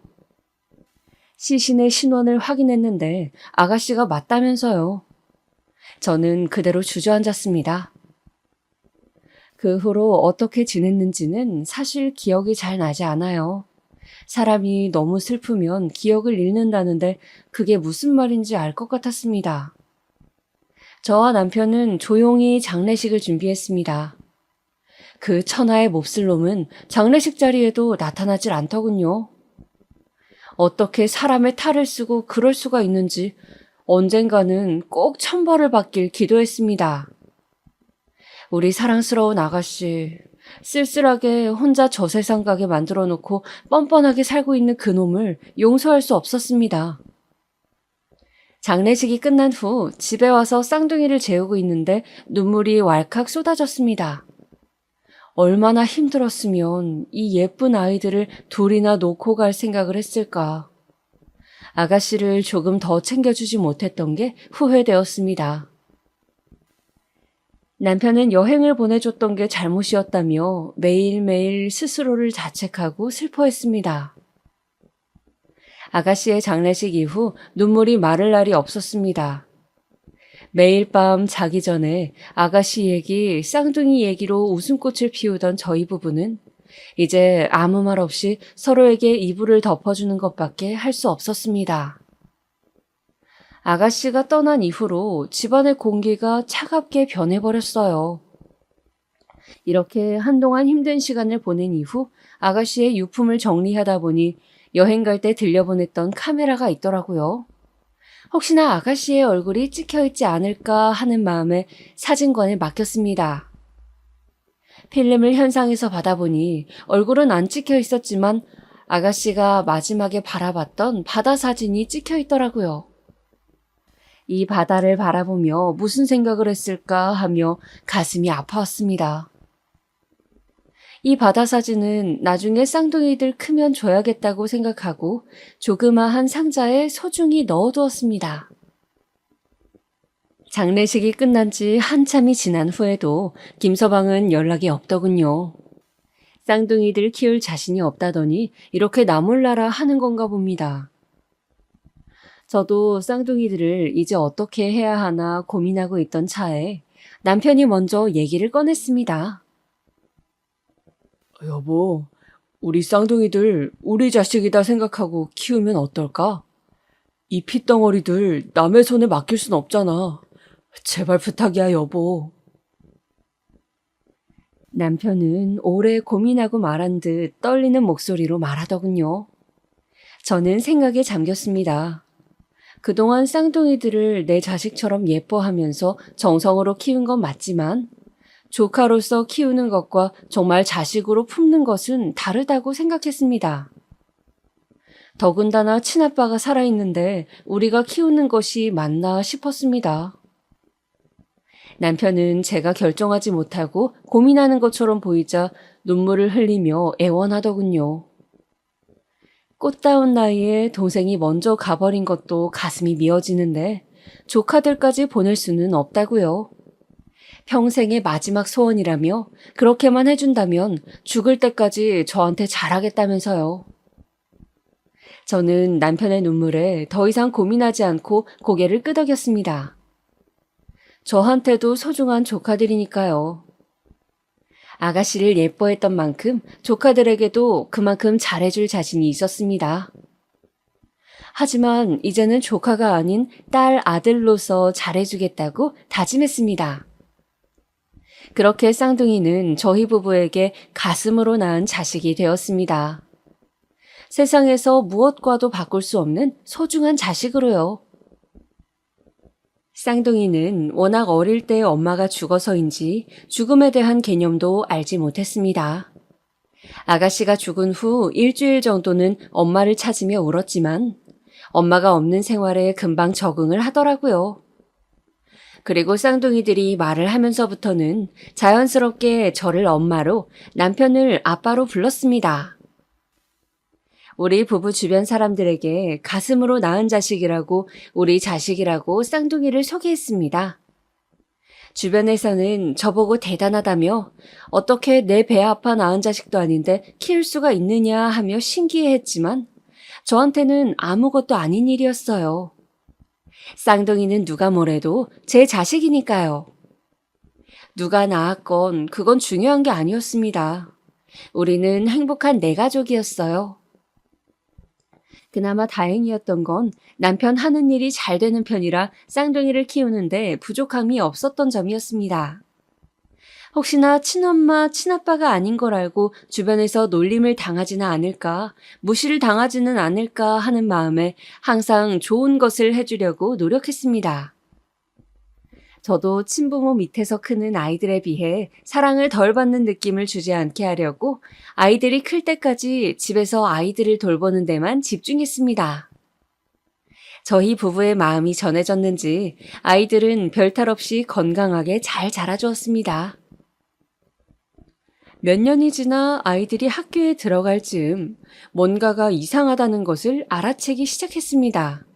시신의 신원을 확인했는데 아가씨가 맞다면서요. 저는 그대로 주저앉았습니다. 그 후로 어떻게 지냈는지는 사실 기억이 잘 나지 않아요. 사람이 너무 슬프면 기억을 잃는다는데 그게 무슨 말인지 알 것 같았습니다. 저와 남편은 조용히 장례식을 준비했습니다. 그 천하의 몹쓸 놈은 장례식 자리에도 나타나질 않더군요. 어떻게 사람의 탈을 쓰고 그럴 수가 있는지 언젠가는 꼭 천벌을 받길 기도했습니다. 우리 사랑스러운 아가씨, 쓸쓸하게 혼자 저 세상 가게 만들어 놓고 뻔뻔하게 살고 있는 그놈을 용서할 수 없었습니다. 장례식이 끝난 후 집에 와서 쌍둥이를 재우고 있는데 눈물이 왈칵 쏟아졌습니다. 얼마나 힘들었으면 이 예쁜 아이들을 둘이나 놓고 갈 생각을 했을까. 아가씨를 조금 더 챙겨주지 못했던 게 후회되었습니다. 남편은 여행을 보내줬던 게 잘못이었다며 매일매일 스스로를 자책하고 슬퍼했습니다. 아가씨의 장례식 이후 눈물이 마를 날이 없었습니다. 매일 밤 자기 전에 아가씨 얘기, 쌍둥이 얘기로 웃음꽃을 피우던 저희 부부는 이제 아무 말 없이 서로에게 이불을 덮어주는 것밖에 할 수 없었습니다. 아가씨가 떠난 이후로 집안의 공기가 차갑게 변해버렸어요. 이렇게 한동안 힘든 시간을 보낸 이후 아가씨의 유품을 정리하다 보니 여행 갈 때 들려보냈던 카메라가 있더라고요. 혹시나 아가씨의 얼굴이 찍혀있지 않을까 하는 마음에 사진관에 맡겼습니다. 필름을 현상에서 받아보니 얼굴은 안 찍혀 있었지만 아가씨가 마지막에 바라봤던 바다 사진이 찍혀 있더라고요. 이 바다를 바라보며 무슨 생각을 했을까 하며 가슴이 아파왔습니다. 이 바다 사진은 나중에 쌍둥이들 크면 줘야겠다고 생각하고 조그마한 상자에 소중히 넣어두었습니다. 장례식이 끝난 지 한참이 지난 후에도 김서방은 연락이 없더군요. 쌍둥이들 키울 자신이 없다더니 이렇게 나 몰라라 하는 건가 봅니다. 저도 쌍둥이들을 이제 어떻게 해야 하나 고민하고 있던 차에 남편이 먼저 얘기를 꺼냈습니다. 여보, 우리 쌍둥이들 우리 자식이다 생각하고 키우면 어떨까? 이 핏덩어리들 남의 손에 맡길 순 없잖아. 제발 부탁이야, 여보. 남편은 오래 고민하고 말한 듯 떨리는 목소리로 말하더군요. 저는 생각에 잠겼습니다. 그동안 쌍둥이들을 내 자식처럼 예뻐하면서 정성으로 키운 건 맞지만 조카로서 키우는 것과 정말 자식으로 품는 것은 다르다고 생각했습니다. 더군다나 친아빠가 살아있는데 우리가 키우는 것이 맞나 싶었습니다. 남편은 제가 결정하지 못하고 고민하는 것처럼 보이자 눈물을 흘리며 애원하더군요. 꽃다운 나이에 동생이 먼저 가버린 것도 가슴이 미어지는데 조카들까지 보낼 수는 없다고요. 평생의 마지막 소원이라며 그렇게만 해준다면 죽을 때까지 저한테 잘하겠다면서요. 저는 남편의 눈물에 더 이상 고민하지 않고 고개를 끄덕였습니다. 저한테도 소중한 조카들이니까요. 아가씨를 예뻐했던 만큼 조카들에게도 그만큼 잘해줄 자신이 있었습니다. 하지만 이제는 조카가 아닌 딸 아들로서 잘해주겠다고 다짐했습니다. 그렇게 쌍둥이는 저희 부부에게 가슴으로 낳은 자식이 되었습니다. 세상에서 무엇과도 바꿀 수 없는 소중한 자식으로요. 쌍둥이는 워낙 어릴 때 엄마가 죽어서인지 죽음에 대한 개념도 알지 못했습니다. 아가씨가 죽은 후 일주일 정도는 엄마를 찾으며 울었지만 엄마가 없는 생활에 금방 적응을 하더라고요. 그리고 쌍둥이들이 말을 하면서부터는 자연스럽게 저를 엄마로, 남편을 아빠로 불렀습니다. 우리 부부 주변 사람들에게 가슴으로 낳은 자식이라고, 우리 자식이라고 쌍둥이를 소개했습니다. 주변에서는 저보고 대단하다며 어떻게 내 배 아파 낳은 자식도 아닌데 키울 수가 있느냐 하며 신기해했지만 저한테는 아무것도 아닌 일이었어요. 쌍둥이는 누가 뭐래도 제 자식이니까요. 누가 낳았건 그건 중요한 게 아니었습니다. 우리는 행복한 내 가족이었어요. 그나마 다행이었던 건 남편 하는 일이 잘 되는 편이라 쌍둥이를 키우는데 부족함이 없었던 점이었습니다. 혹시나 친엄마, 친아빠가 아닌 걸 알고 주변에서 놀림을 당하지는 않을까, 무시를 당하지는 않을까 하는 마음에 항상 좋은 것을 해주려고 노력했습니다. 저도 친부모 밑에서 크는 아이들에 비해 사랑을 덜 받는 느낌을 주지 않게 하려고 아이들이 클 때까지 집에서 아이들을 돌보는 데만 집중했습니다. 저희 부부의 마음이 전해졌는지 아이들은 별탈 없이 건강하게 잘 자라주었습니다. 몇 년이 지나 아이들이 학교에 들어갈 즈음 뭔가가 이상하다는 것을 알아채기 시작했습니다.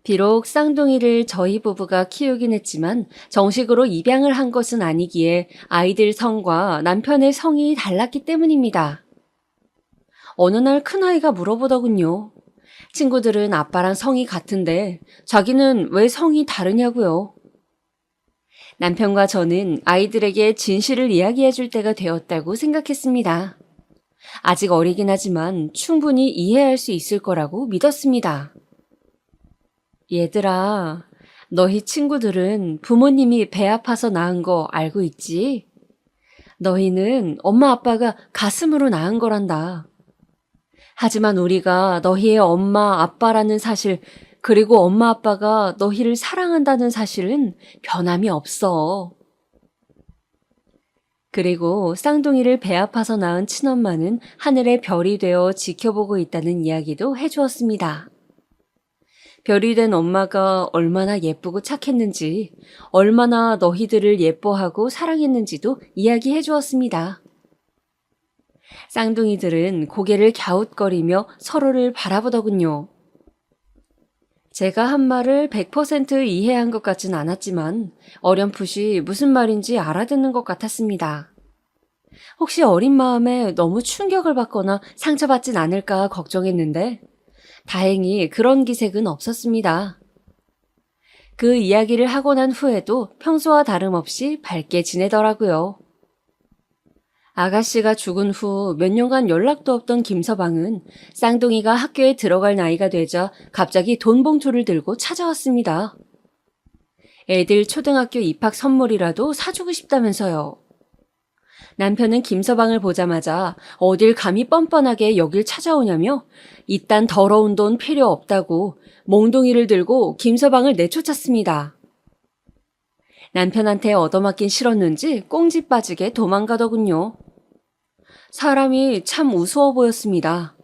비록 쌍둥이를 저희 부부가 키우긴 했지만 정식으로 입양을 한 것은 아니기에 아이들 성과 남편의 성이 달랐기 때문입니다. 어느 날 큰아이가 물어보더군요. 친구들은 아빠랑 성이 같은데 자기는 왜 성이 다르냐고요. 남편과 저는 아이들에게 진실을 이야기해 줄 때가 되었다고 생각했습니다. 아직 어리긴 하지만 충분히 이해할 수 있을 거라고 믿었습니다. 얘들아, 너희 친구들은 부모님이 배 아파서 낳은 거 알고 있지? 너희는 엄마 아빠가 가슴으로 낳은 거란다. 하지만 우리가 너희의 엄마 아빠라는 사실, 그리고 엄마 아빠가 너희를 사랑한다는 사실은 변함이 없어. 그리고 쌍둥이를 배 아파서 낳은 친엄마는 하늘의 별이 되어 지켜보고 있다는 이야기도 해주었습니다. 별이 된 엄마가 얼마나 예쁘고 착했는지, 얼마나 너희들을 예뻐하고 사랑했는지도 이야기해 주었습니다. 쌍둥이들은 고개를 갸웃거리며 서로를 바라보더군요. 제가 한 말을 100% 이해한 것 같진 않았지만 어렴풋이 무슨 말인지 알아듣는 것 같았습니다. 혹시 어린 마음에 너무 충격을 받거나 상처받진 않을까 걱정했는데 다행히 그런 기색은 없었습니다. 그 이야기를 하고 난 후에도 평소와 다름없이 밝게 지내더라고요. 아가씨가 죽은 후 몇 년간 연락도 없던 김서방은 쌍둥이가 학교에 들어갈 나이가 되자 갑자기 돈 봉투를 들고 찾아왔습니다. 애들 초등학교 입학 선물이라도 사주고 싶다면서요. 남편은 김서방을 보자마자 어딜 감히 뻔뻔하게 여길 찾아오냐며 이딴 더러운 돈 필요 없다고 몽둥이를 들고 김서방을 내쫓았습니다. 남편한테 얻어맞긴 싫었는지 꽁지 빠지게 도망가더군요. 사람이 참 우스워 보였습니다.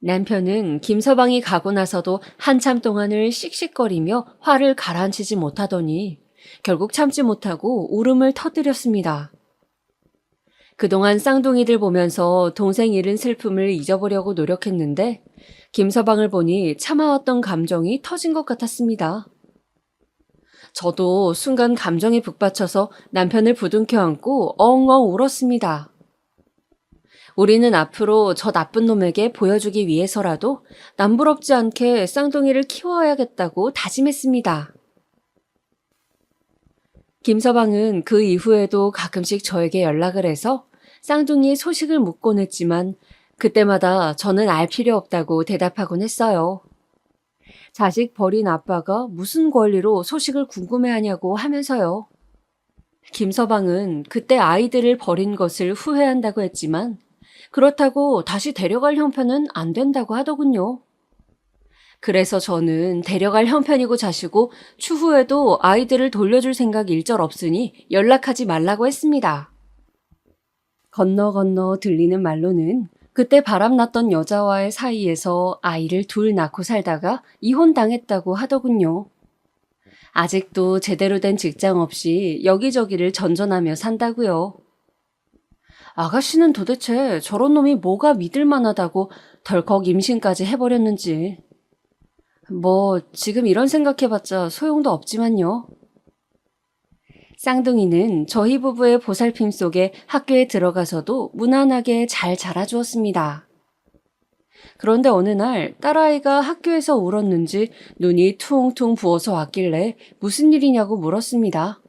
남편은 김서방이 가고 나서도 한참 동안을 씩씩거리며 화를 가라앉히지 못하더니 결국 참지 못하고 울음을 터뜨렸습니다. 그동안 쌍둥이들 보면서 동생 잃은 슬픔을 잊어보려고 노력했는데 김서방을 보니 참아왔던 감정이 터진 것 같았습니다. 저도 순간 감정에 북받쳐서 남편을 부둥켜 안고 엉엉 울었습니다. 우리는 앞으로 저 나쁜 놈에게 보여주기 위해서라도 남부럽지 않게 쌍둥이를 키워야겠다고 다짐했습니다. 김서방은 그 이후에도 가끔씩 저에게 연락을 해서 쌍둥이의 소식을 묻곤 했지만 그때마다 저는 알 필요 없다고 대답하곤 했어요. 자식 버린 아빠가 무슨 권리로 소식을 궁금해하냐고 하면서요. 김서방은 그때 아이들을 버린 것을 후회한다고 했지만 그렇다고 다시 데려갈 형편은 안 된다고 하더군요. 그래서 저는 데려갈 형편이고 자시고 추후에도 아이들을 돌려줄 생각 일절 없으니 연락하지 말라고 했습니다. 건너 건너 들리는 말로는 그때 바람났던 여자와의 사이에서 아이를 둘 낳고 살다가 이혼당했다고 하더군요. 아직도 제대로 된 직장 없이 여기저기를 전전하며 산다고요. 아가씨는 도대체 저런 놈이 뭐가 믿을 만하다고 덜컥 임신까지 해버렸는지. 뭐 지금 이런 생각해봤자 소용도 없지만요. 쌍둥이는 저희 부부의 보살핌 속에 학교에 들어가서도 무난하게 잘 자라주었습니다. 그런데 어느 날 딸아이가 학교에서 울었는지 눈이 퉁퉁 부어서 왔길래 무슨 일이냐고 물었습니다.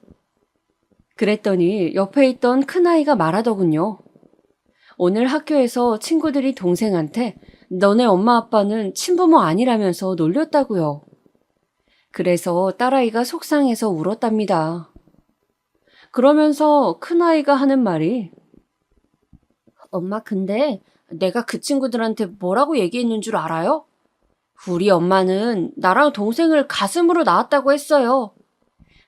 그랬더니 옆에 있던 큰아이가 말하더군요. 오늘 학교에서 친구들이 동생한테 너네 엄마 아빠는 친부모 아니라면서 놀렸다고요. 그래서 딸아이가 속상해서 울었답니다. 그러면서 큰아이가 하는 말이 엄마 근데 내가 그 친구들한테 뭐라고 얘기했는 줄 알아요? 우리 엄마는 나랑 동생을 가슴으로 낳았다고 했어요.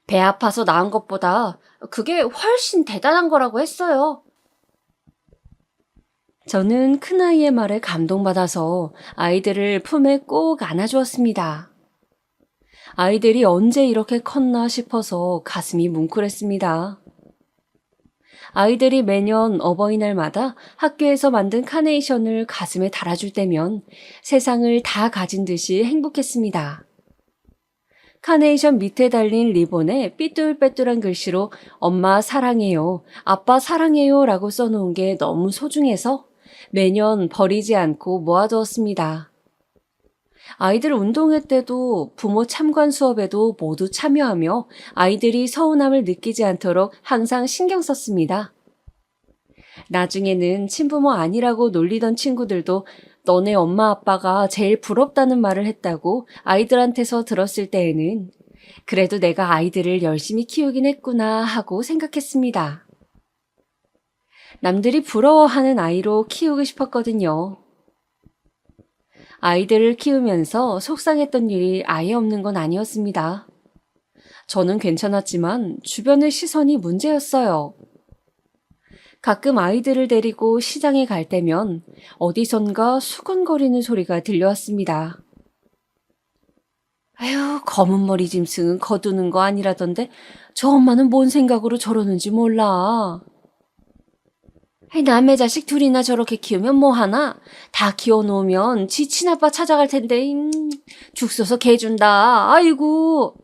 배 아파서 낳은 것보다 그게 훨씬 대단한 거라고 했어요. 저는 큰아이의 말에 감동받아서 아이들을 품에 꼭 안아주었습니다. 아이들이 언제 이렇게 컸나 싶어서 가슴이 뭉클했습니다. 아이들이 매년 어버이날마다 학교에서 만든 카네이션을 가슴에 달아줄 때면 세상을 다 가진 듯이 행복했습니다. 카네이션 밑에 달린 리본에 삐뚤빼뚤한 글씨로 엄마 사랑해요, 아빠 사랑해요 라고 써놓은 게 너무 소중해서 매년 버리지 않고 모아두었습니다. 아이들 운동회 때도 부모 참관 수업에도 모두 참여하며 아이들이 서운함을 느끼지 않도록 항상 신경 썼습니다. 나중에는 친부모 아니라고 놀리던 친구들도 너네 엄마 아빠가 제일 부럽다는 말을 했다고 아이들한테서 들었을 때에는 그래도 내가 아이들을 열심히 키우긴 했구나 하고 생각했습니다. 남들이 부러워하는 아이로 키우고 싶었거든요. 아이들을 키우면서 속상했던 일이 아예 없는 건 아니었습니다. 저는 괜찮았지만 주변의 시선이 문제였어요. 가끔 아이들을 데리고 시장에 갈 때면 어디선가 수근거리는 소리가 들려왔습니다. 아휴, 검은 머리 짐승은 거두는 거 아니라던데 저 엄마는 뭔 생각으로 저러는지 몰라. 남의 자식 둘이나 저렇게 키우면 뭐하나? 다 키워놓으면 지 친아빠 찾아갈 텐데 죽 써서 개 준다. 아이고.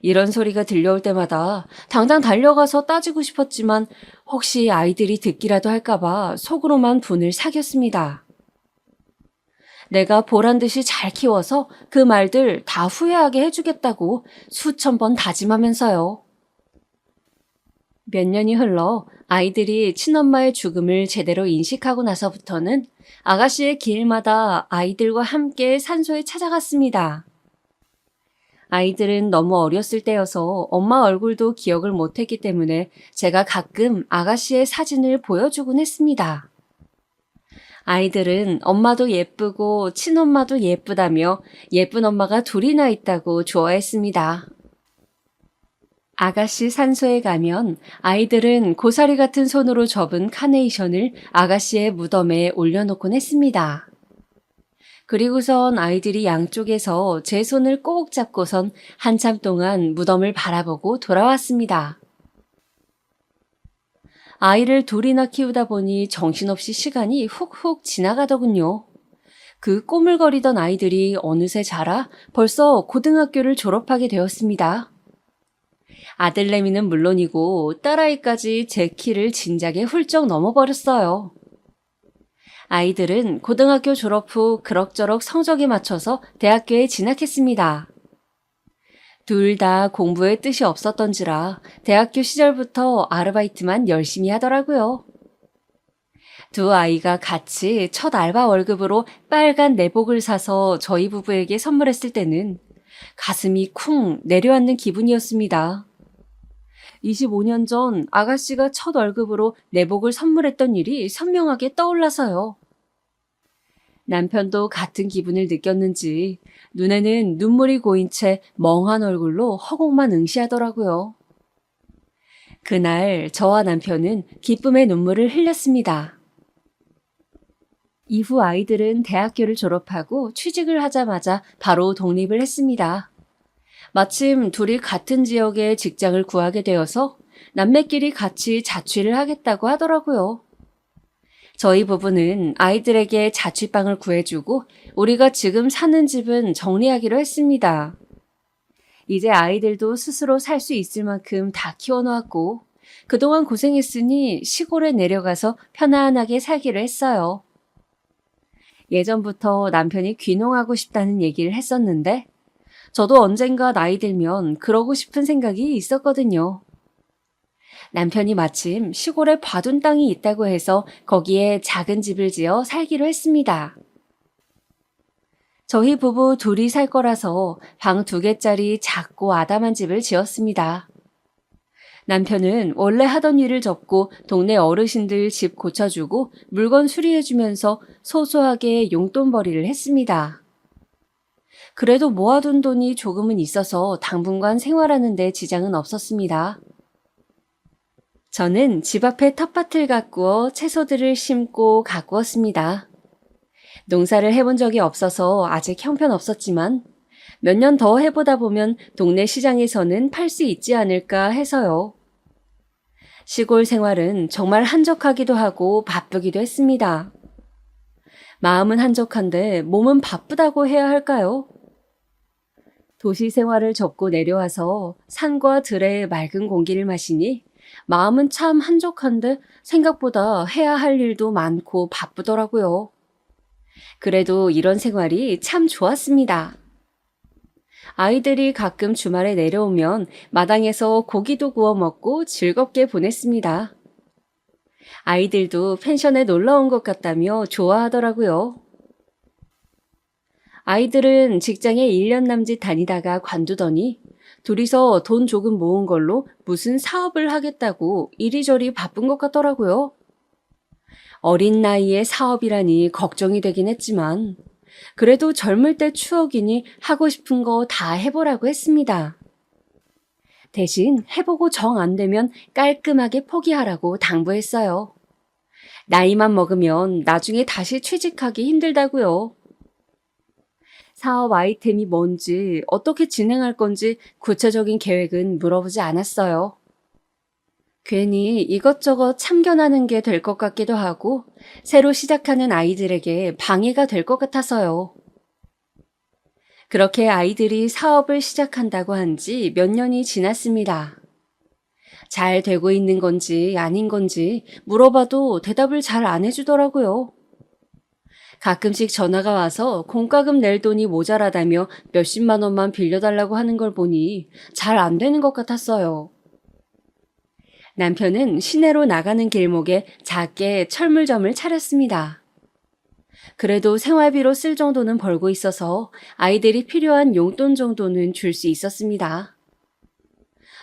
이런 소리가 들려올 때마다 당장 달려가서 따지고 싶었지만 혹시 아이들이 듣기라도 할까봐 속으로만 분을 사겼습니다. 내가 보란 듯이 잘 키워서 그 말들 다 후회하게 해주겠다고 수천 번 다짐하면서요. 몇 년이 흘러 아이들이 친엄마의 죽음을 제대로 인식하고 나서부터는 아가씨의 길마다 아이들과 함께 산소에 찾아갔습니다. 아이들은 너무 어렸을 때여서 엄마 얼굴도 기억을 못했기 때문에 제가 가끔 아가씨의 사진을 보여주곤 했습니다. 아이들은 엄마도 예쁘고 친엄마도 예쁘다며 예쁜 엄마가 둘이나 있다고 좋아했습니다. 아가씨 산소에 가면 아이들은 고사리 같은 손으로 접은 카네이션을 아가씨의 무덤에 올려놓곤 했습니다. 그리고선 아이들이 양쪽에서 제 손을 꼭 잡고선 한참 동안 무덤을 바라보고 돌아왔습니다. 아이를 둘이나 키우다 보니 정신없이 시간이 훅훅 지나가더군요. 그 꼬물거리던 아이들이 어느새 자라 벌써 고등학교를 졸업하게 되었습니다. 아들내미는 물론이고 딸아이까지 제 키를 진작에 훌쩍 넘어버렸어요. 아이들은 고등학교 졸업 후 그럭저럭 성적에 맞춰서 대학교에 진학했습니다. 둘 다 공부에 뜻이 없었던지라 대학교 시절부터 아르바이트만 열심히 하더라고요. 두 아이가 같이 첫 알바 월급으로 빨간 내복을 사서 저희 부부에게 선물했을 때는 가슴이 쿵 내려앉는 기분이었습니다. 25년 전 아가씨가 첫 월급으로 내복을 선물했던 일이 선명하게 떠올라서요. 남편도 같은 기분을 느꼈는지 눈에는 눈물이 고인 채 멍한 얼굴로 허공만 응시하더라고요. 그날 저와 남편은 기쁨의 눈물을 흘렸습니다. 이후 아이들은 대학교를 졸업하고 취직을 하자마자 바로 독립을 했습니다. 마침 둘이 같은 지역에 직장을 구하게 되어서 남매끼리 같이 자취를 하겠다고 하더라고요. 저희 부부는 아이들에게 자취방을 구해주고 우리가 지금 사는 집은 정리하기로 했습니다. 이제 아이들도 스스로 살 수 있을 만큼 다 키워놓았고 그동안 고생했으니 시골에 내려가서 편안하게 살기로 했어요. 예전부터 남편이 귀농하고 싶다는 얘기를 했었는데 저도 언젠가 나이 들면 그러고 싶은 생각이 있었거든요. 남편이 마침 시골에 봐둔 땅이 있다고 해서 거기에 작은 집을 지어 살기로 했습니다. 저희 부부 둘이 살 거라서 방 2개짜리 작고 아담한 집을 지었습니다. 남편은 원래 하던 일을 접고 동네 어르신들 집 고쳐주고 물건 수리해주면서 소소하게 용돈벌이를 했습니다. 그래도 모아둔 돈이 조금은 있어서 당분간 생활하는 데 지장은 없었습니다. 저는 집 앞에 텃밭을 가꾸어 채소들을 심고 가꾸었습니다. 농사를 해본 적이 없어서 아직 형편없었지만 몇 년 더 해보다 보면 동네 시장에서는 팔 수 있지 않을까 해서요. 시골 생활은 정말 한적하기도 하고 바쁘기도 했습니다. 마음은 한적한데 몸은 바쁘다고 해야 할까요? 도시 생활을 접고 내려와서 산과 들의 맑은 공기를 마시니 마음은 참 한적한데 생각보다 해야 할 일도 많고 바쁘더라고요. 그래도 이런 생활이 참 좋았습니다. 아이들이 가끔 주말에 내려오면 마당에서 고기도 구워 먹고 즐겁게 보냈습니다. 아이들도 펜션에 놀러 온 것 같다며 좋아하더라고요. 아이들은 직장에 1년 남짓 다니다가 관두더니 둘이서 돈 조금 모은 걸로 무슨 사업을 하겠다고 이리저리 바쁜 것 같더라고요. 어린 나이에 사업이라니 걱정이 되긴 했지만 그래도 젊을 때 추억이니 하고 싶은 거 다 해보라고 했습니다. 대신 해보고 정 안 되면 깔끔하게 포기하라고 당부했어요. 나이만 먹으면 나중에 다시 취직하기 힘들다고요. 사업 아이템이 뭔지, 어떻게 진행할 건지 구체적인 계획은 물어보지 않았어요. 괜히 이것저것 참견하는 게 될 것 같기도 하고 새로 시작하는 아이들에게 방해가 될 것 같아서요. 그렇게 아이들이 사업을 시작한다고 한 지 몇 년이 지났습니다. 잘 되고 있는 건지 아닌 건지 물어봐도 대답을 잘 안 해주더라고요. 가끔씩 전화가 와서 공과금 낼 돈이 모자라다며 몇십만 원만 빌려달라고 하는 걸 보니 잘 안 되는 것 같았어요. 남편은 시내로 나가는 길목에 작게 철물점을 차렸습니다. 그래도 생활비로 쓸 정도는 벌고 있어서 아이들이 필요한 용돈 정도는 줄 수 있었습니다.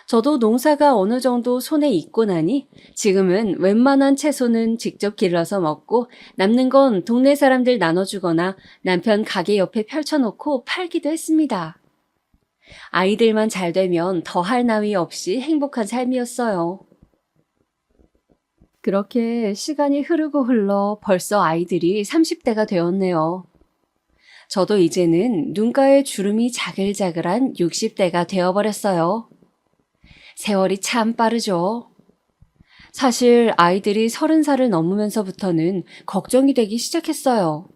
저도 농사가 어느 정도 손에 익고 나니 지금은 웬만한 채소는 직접 길러서 먹고 남는 건 동네 사람들 나눠주거나 남편 가게 옆에 펼쳐놓고 팔기도 했습니다. 아이들만 잘 되면 더할 나위 없이 행복한 삶이었어요. 그렇게 시간이 흐르고 흘러 벌써 아이들이 30대가 되었네요. 저도 이제는 눈가에 주름이 자글자글한 60대가 되어버렸어요. 세월이 참 빠르죠. 사실 아이들이 30살을 넘으면서부터는 걱정이 되기 시작했어요.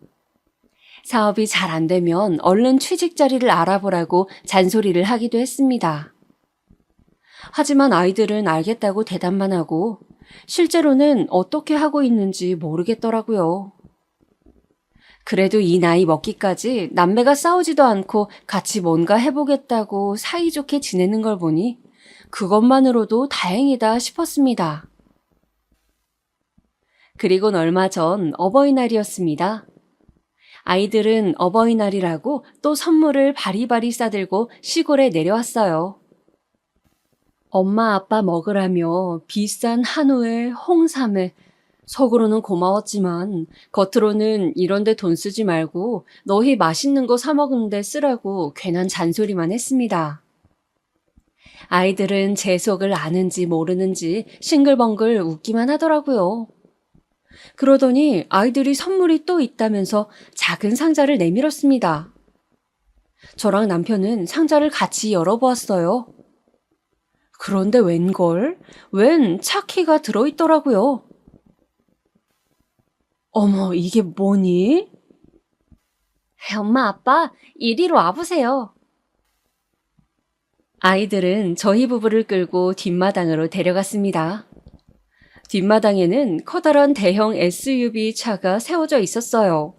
사업이 잘 안 되면 얼른 취직 자리를 알아보라고 잔소리를 하기도 했습니다. 하지만 아이들은 알겠다고 대답만 하고 실제로는 어떻게 하고 있는지 모르겠더라고요. 그래도 이 나이 먹기까지 남매가 싸우지도 않고 같이 뭔가 해보겠다고 사이좋게 지내는 걸 보니 그것만으로도 다행이다 싶었습니다. 그리곤 얼마 전 어버이날이었습니다. 아이들은 어버이날이라고 또 선물을 바리바리 싸들고 시골에 내려왔어요. 엄마 아빠 먹으라며 비싼 한우에 홍삼에 속으로는 고마웠지만 겉으로는 이런데 돈 쓰지 말고 너희 맛있는 거 사 먹는데 쓰라고 괜한 잔소리만 했습니다. 아이들은 제 속을 아는지 모르는지 싱글벙글 웃기만 하더라고요. 그러더니 아이들이 선물이 또 있다면서 작은 상자를 내밀었습니다. 저랑 남편은 상자를 같이 열어보았어요. 그런데 웬 차키가 들어있더라고요. 어머, 이게 뭐니? 엄마, 아빠, 이리로 와보세요. 아이들은 저희 부부를 끌고 뒷마당으로 데려갔습니다. 뒷마당에는 커다란 대형 SUV 차가 세워져 있었어요.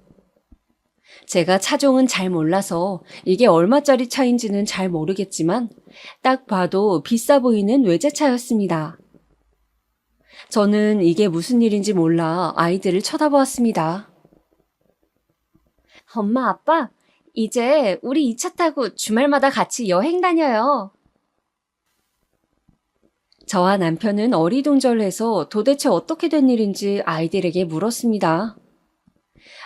제가 차종은 잘 몰라서 이게 얼마짜리 차인지는 잘 모르겠지만 딱 봐도 비싸 보이는 외제차였습니다. 저는 이게 무슨 일인지 몰라 아이들을 쳐다보았습니다. 엄마, 아빠, 이제 우리 이 차 타고 주말마다 같이 여행 다녀요. 저와 남편은 어리둥절해서 도대체 어떻게 된 일인지 아이들에게 물었습니다.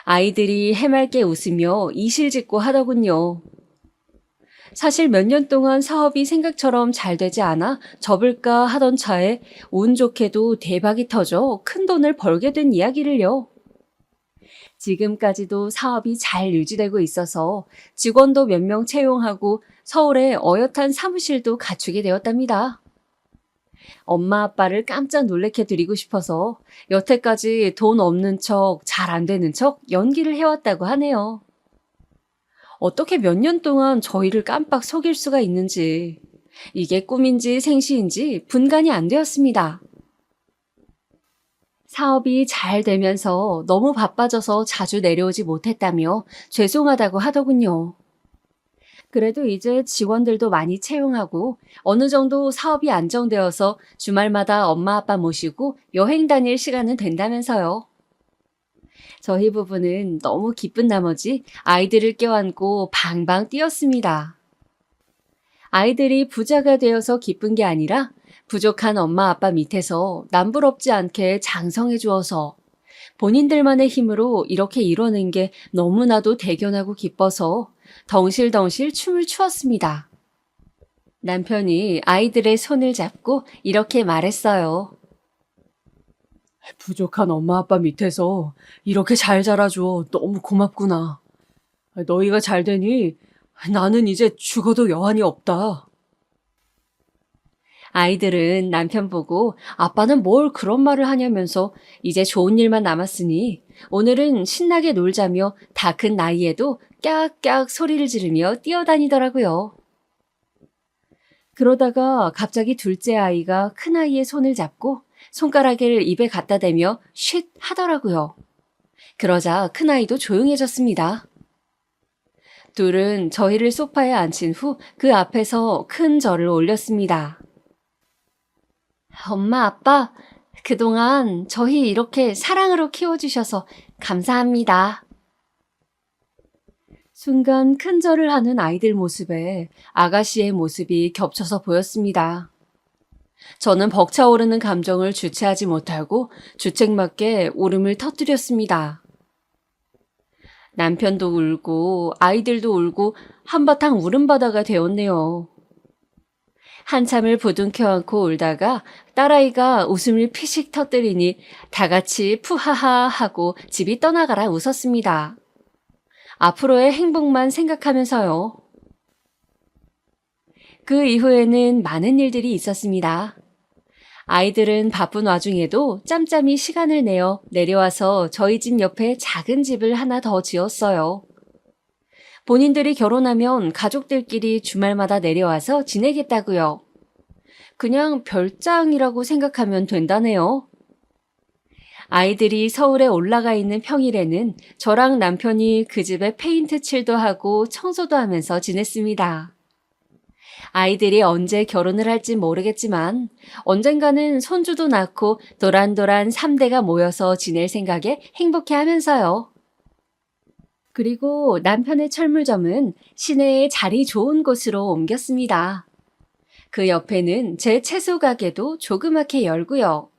아이들이 해맑게 웃으며 이실직고 하더군요. 사실 몇 년 동안 사업이 생각처럼 잘 되지 않아 접을까 하던 차에 운 좋게도 대박이 터져 큰 돈을 벌게 된 이야기를요. 지금까지도 사업이 잘 유지되고 있어서 직원도 몇 명 채용하고 서울에 어엿한 사무실도 갖추게 되었답니다. 엄마 아빠를 깜짝 놀래켜 드리고 싶어서 여태까지 돈 없는 척, 잘 안 되는 척 연기를 해왔다고 하네요. 어떻게 몇 년 동안 저희를 깜빡 속일 수가 있는지, 이게 꿈인지 생시인지 분간이 안 되었습니다. 사업이 잘 되면서 너무 바빠져서 자주 내려오지 못했다며 죄송하다고 하더군요. 그래도 이제 직원들도 많이 채용하고 어느 정도 사업이 안정되어서 주말마다 엄마 아빠 모시고 여행 다닐 시간은 된다면서요. 저희 부부는 너무 기쁜 나머지 아이들을 껴안고 방방 뛰었습니다. 아이들이 부자가 되어서 기쁜 게 아니라 부족한 엄마 아빠 밑에서 남부럽지 않게 장성해 주어서 본인들만의 힘으로 이렇게 이뤄낸 게 너무나도 대견하고 기뻐서 덩실덩실 춤을 추었습니다. 남편이 아이들의 손을 잡고 이렇게 말했어요. 부족한 엄마 아빠 밑에서 이렇게 잘 자라줘. 너무 고맙구나. 너희가 잘 되니 나는 이제 죽어도 여한이 없다. 아이들은 남편 보고 아빠는 뭘 그런 말을 하냐면서 이제 좋은 일만 남았으니 오늘은 신나게 놀자며 다 큰 나이에도 깍깍 소리를 지르며 뛰어다니더라고요. 그러다가 갑자기 둘째 아이가 큰아이의 손을 잡고 손가락을 입에 갖다 대며 쉿 하더라고요. 그러자 큰아이도 조용해졌습니다. 둘은 저희를 소파에 앉힌 후 그 앞에서 큰 절을 올렸습니다. 엄마, 아빠, 그동안 저희 이렇게 사랑으로 키워주셔서 감사합니다. 순간 큰 절을 하는 아이들 모습에 아가씨의 모습이 겹쳐서 보였습니다. 저는 벅차오르는 감정을 주체하지 못하고 주책맞게 울음을 터뜨렸습니다. 남편도 울고 아이들도 울고 한바탕 울음바다가 되었네요. 한참을 부둥켜 안고 울다가 딸아이가 웃음을 피식 터뜨리니 다 같이 푸하하 하고 집이 떠나가라 웃었습니다. 앞으로의 행복만 생각하면서요. 그 이후에는 많은 일들이 있었습니다. 아이들은 바쁜 와중에도 짬짬이 시간을 내어 내려와서 저희 집 옆에 작은 집을 하나 더 지었어요. 본인들이 결혼하면 가족들끼리 주말마다 내려와서 지내겠다고요. 그냥 별장이라고 생각하면 된다네요. 아이들이 서울에 올라가 있는 평일에는 저랑 남편이 그 집에 페인트 칠도 하고 청소도 하면서 지냈습니다. 아이들이 언제 결혼을 할지 모르겠지만 언젠가는 손주도 낳고 도란도란 3대가 모여서 지낼 생각에 행복해 하면서요. 그리고 남편의 철물점은 시내에 자리 좋은 곳으로 옮겼습니다. 그 옆에는 제 채소 가게도 조그맣게 열고요.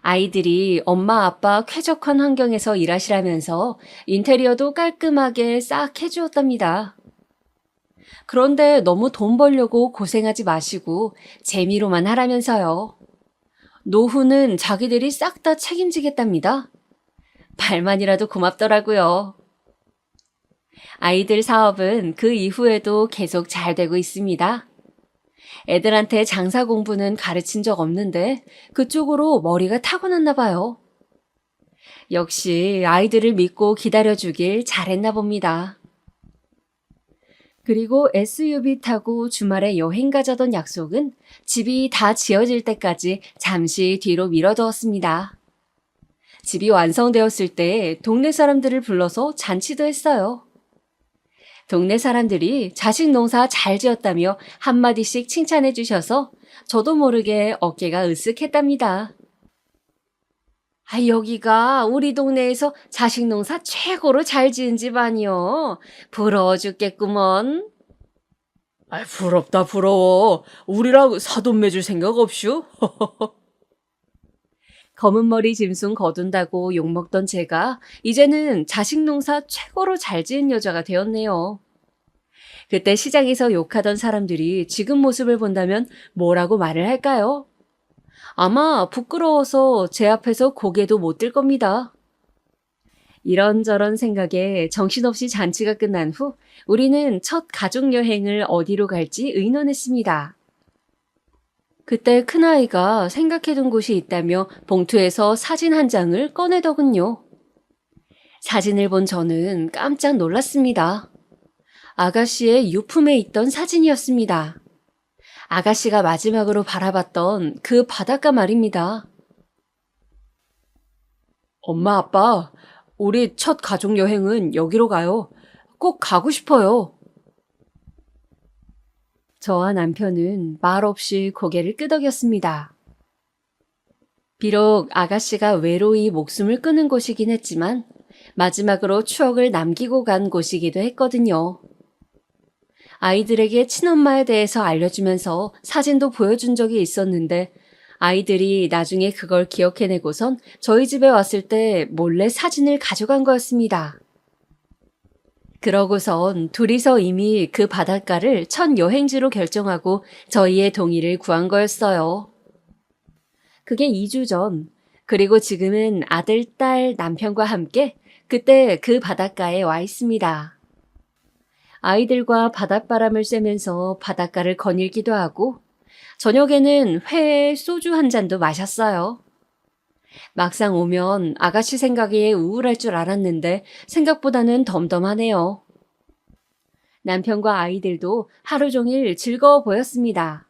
아이들이 엄마 아빠 쾌적한 환경에서 일하시라면서 인테리어도 깔끔하게 싹 해주었답니다. 그런데 너무 돈 벌려고 고생하지 마시고 재미로만 하라면서요. 노후는 자기들이 싹 다 책임지겠답니다. 말만이라도 고맙더라고요. 아이들 사업은 그 이후에도 계속 잘 되고 있습니다. 애들한테 장사 공부는 가르친 적 없는데 그쪽으로 머리가 타고났나 봐요. 역시 아이들을 믿고 기다려주길 잘했나 봅니다. 그리고 SUV 타고 주말에 여행 가자던 약속은 집이 다 지어질 때까지 잠시 뒤로 미뤄두었습니다. 집이 완성되었을 때 동네 사람들을 불러서 잔치도 했어요. 동네 사람들이 자식 농사 잘 지었다며 한마디씩 칭찬해 주셔서 저도 모르게 어깨가 으쓱했답니다. 여기가 우리 동네에서 자식 농사 최고로 잘 지은 집 아니요. 부러워 죽겠구먼. 부럽다, 부러워. 우리랑 사돈 맺을 생각 없슈? 검은 머리 짐승 거둔다고 욕먹던 제가 이제는 자식 농사 최고로 잘 지은 여자가 되었네요. 그때 시장에서 욕하던 사람들이 지금 모습을 본다면 뭐라고 말을 할까요? 아마 부끄러워서 제 앞에서 고개도 못 들 겁니다. 이런저런 생각에 정신없이 잔치가 끝난 후 우리는 첫 가족 여행을 어디로 갈지 의논했습니다. 그때 큰아이가 생각해둔 곳이 있다며 봉투에서 사진 한 장을 꺼내더군요. 사진을 본 저는 깜짝 놀랐습니다. 아가씨의 유품에 있던 사진이었습니다. 아가씨가 마지막으로 바라봤던 그 바닷가 말입니다. 엄마, 아빠, 우리 첫 가족 여행은 여기로 가요. 꼭 가고 싶어요. 저와 남편은 말없이 고개를 끄덕였습니다. 비록 아가씨가 외로이 목숨을 끊은 곳이긴 했지만 마지막으로 추억을 남기고 간 곳이기도 했거든요. 아이들에게 친엄마에 대해서 알려주면서 사진도 보여준 적이 있었는데 아이들이 나중에 그걸 기억해내고선 저희 집에 왔을 때 몰래 사진을 가져간 거였습니다. 그러고선 둘이서 이미 그 바닷가를 첫 여행지로 결정하고 저희의 동의를 구한 거였어요. 그게 2주 전, 그리고 지금은 아들, 딸, 남편과 함께 그때 그 바닷가에 와 있습니다. 아이들과 바닷바람을 쐬면서 바닷가를 거닐기도 하고 저녁에는 회에 소주 한 잔도 마셨어요. 막상 오면 아가씨 생각에 우울할 줄 알았는데 생각보다는 덤덤하네요. 남편과 아이들도 하루 종일 즐거워 보였습니다.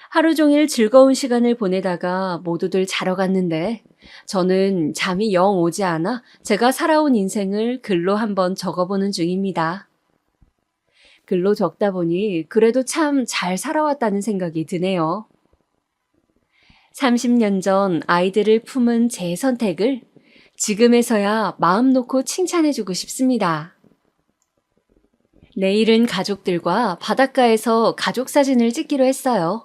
하루 종일 즐거운 시간을 보내다가 모두들 자러 갔는데 저는 잠이 영 오지 않아 제가 살아온 인생을 글로 한번 적어보는 중입니다. 글로 적다 보니 그래도 참 잘 살아왔다는 생각이 드네요. 30년 전 아이들을 품은 제 선택을 지금에서야 마음 놓고 칭찬해주고 싶습니다. 내일은 가족들과 바닷가에서 가족 사진을 찍기로 했어요.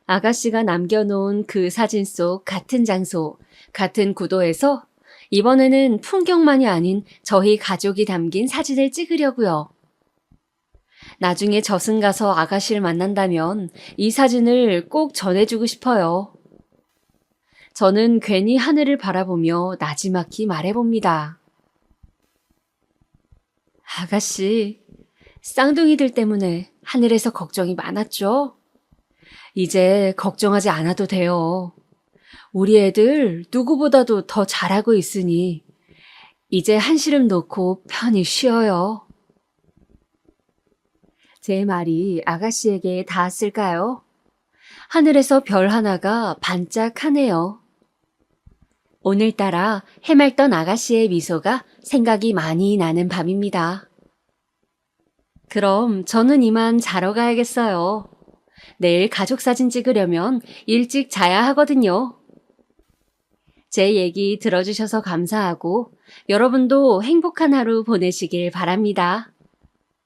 아가씨가 남겨놓은 그 사진 속 같은 장소, 같은 구도에서 이번에는 풍경만이 아닌 저희 가족이 담긴 사진을 찍으려고요. 나중에 저승 가서 아가씨를 만난다면 이 사진을 꼭 전해주고 싶어요. 저는 괜히 하늘을 바라보며 나지막히 말해봅니다. 아가씨, 쌍둥이들 때문에 하늘에서 걱정이 많았죠? 이제 걱정하지 않아도 돼요. 우리 애들 누구보다도 더 잘하고 있으니 이제 한시름 놓고 편히 쉬어요. 제 말이 아가씨에게 닿았을까요? 하늘에서 별 하나가 반짝하네요. 오늘따라 해맑던 아가씨의 미소가 생각이 많이 나는 밤입니다. 그럼 저는 이만 자러 가야겠어요. 내일 가족 사진 찍으려면 일찍 자야 하거든요. 제 얘기 들어주셔서 감사하고 여러분도 행복한 하루 보내시길 바랍니다.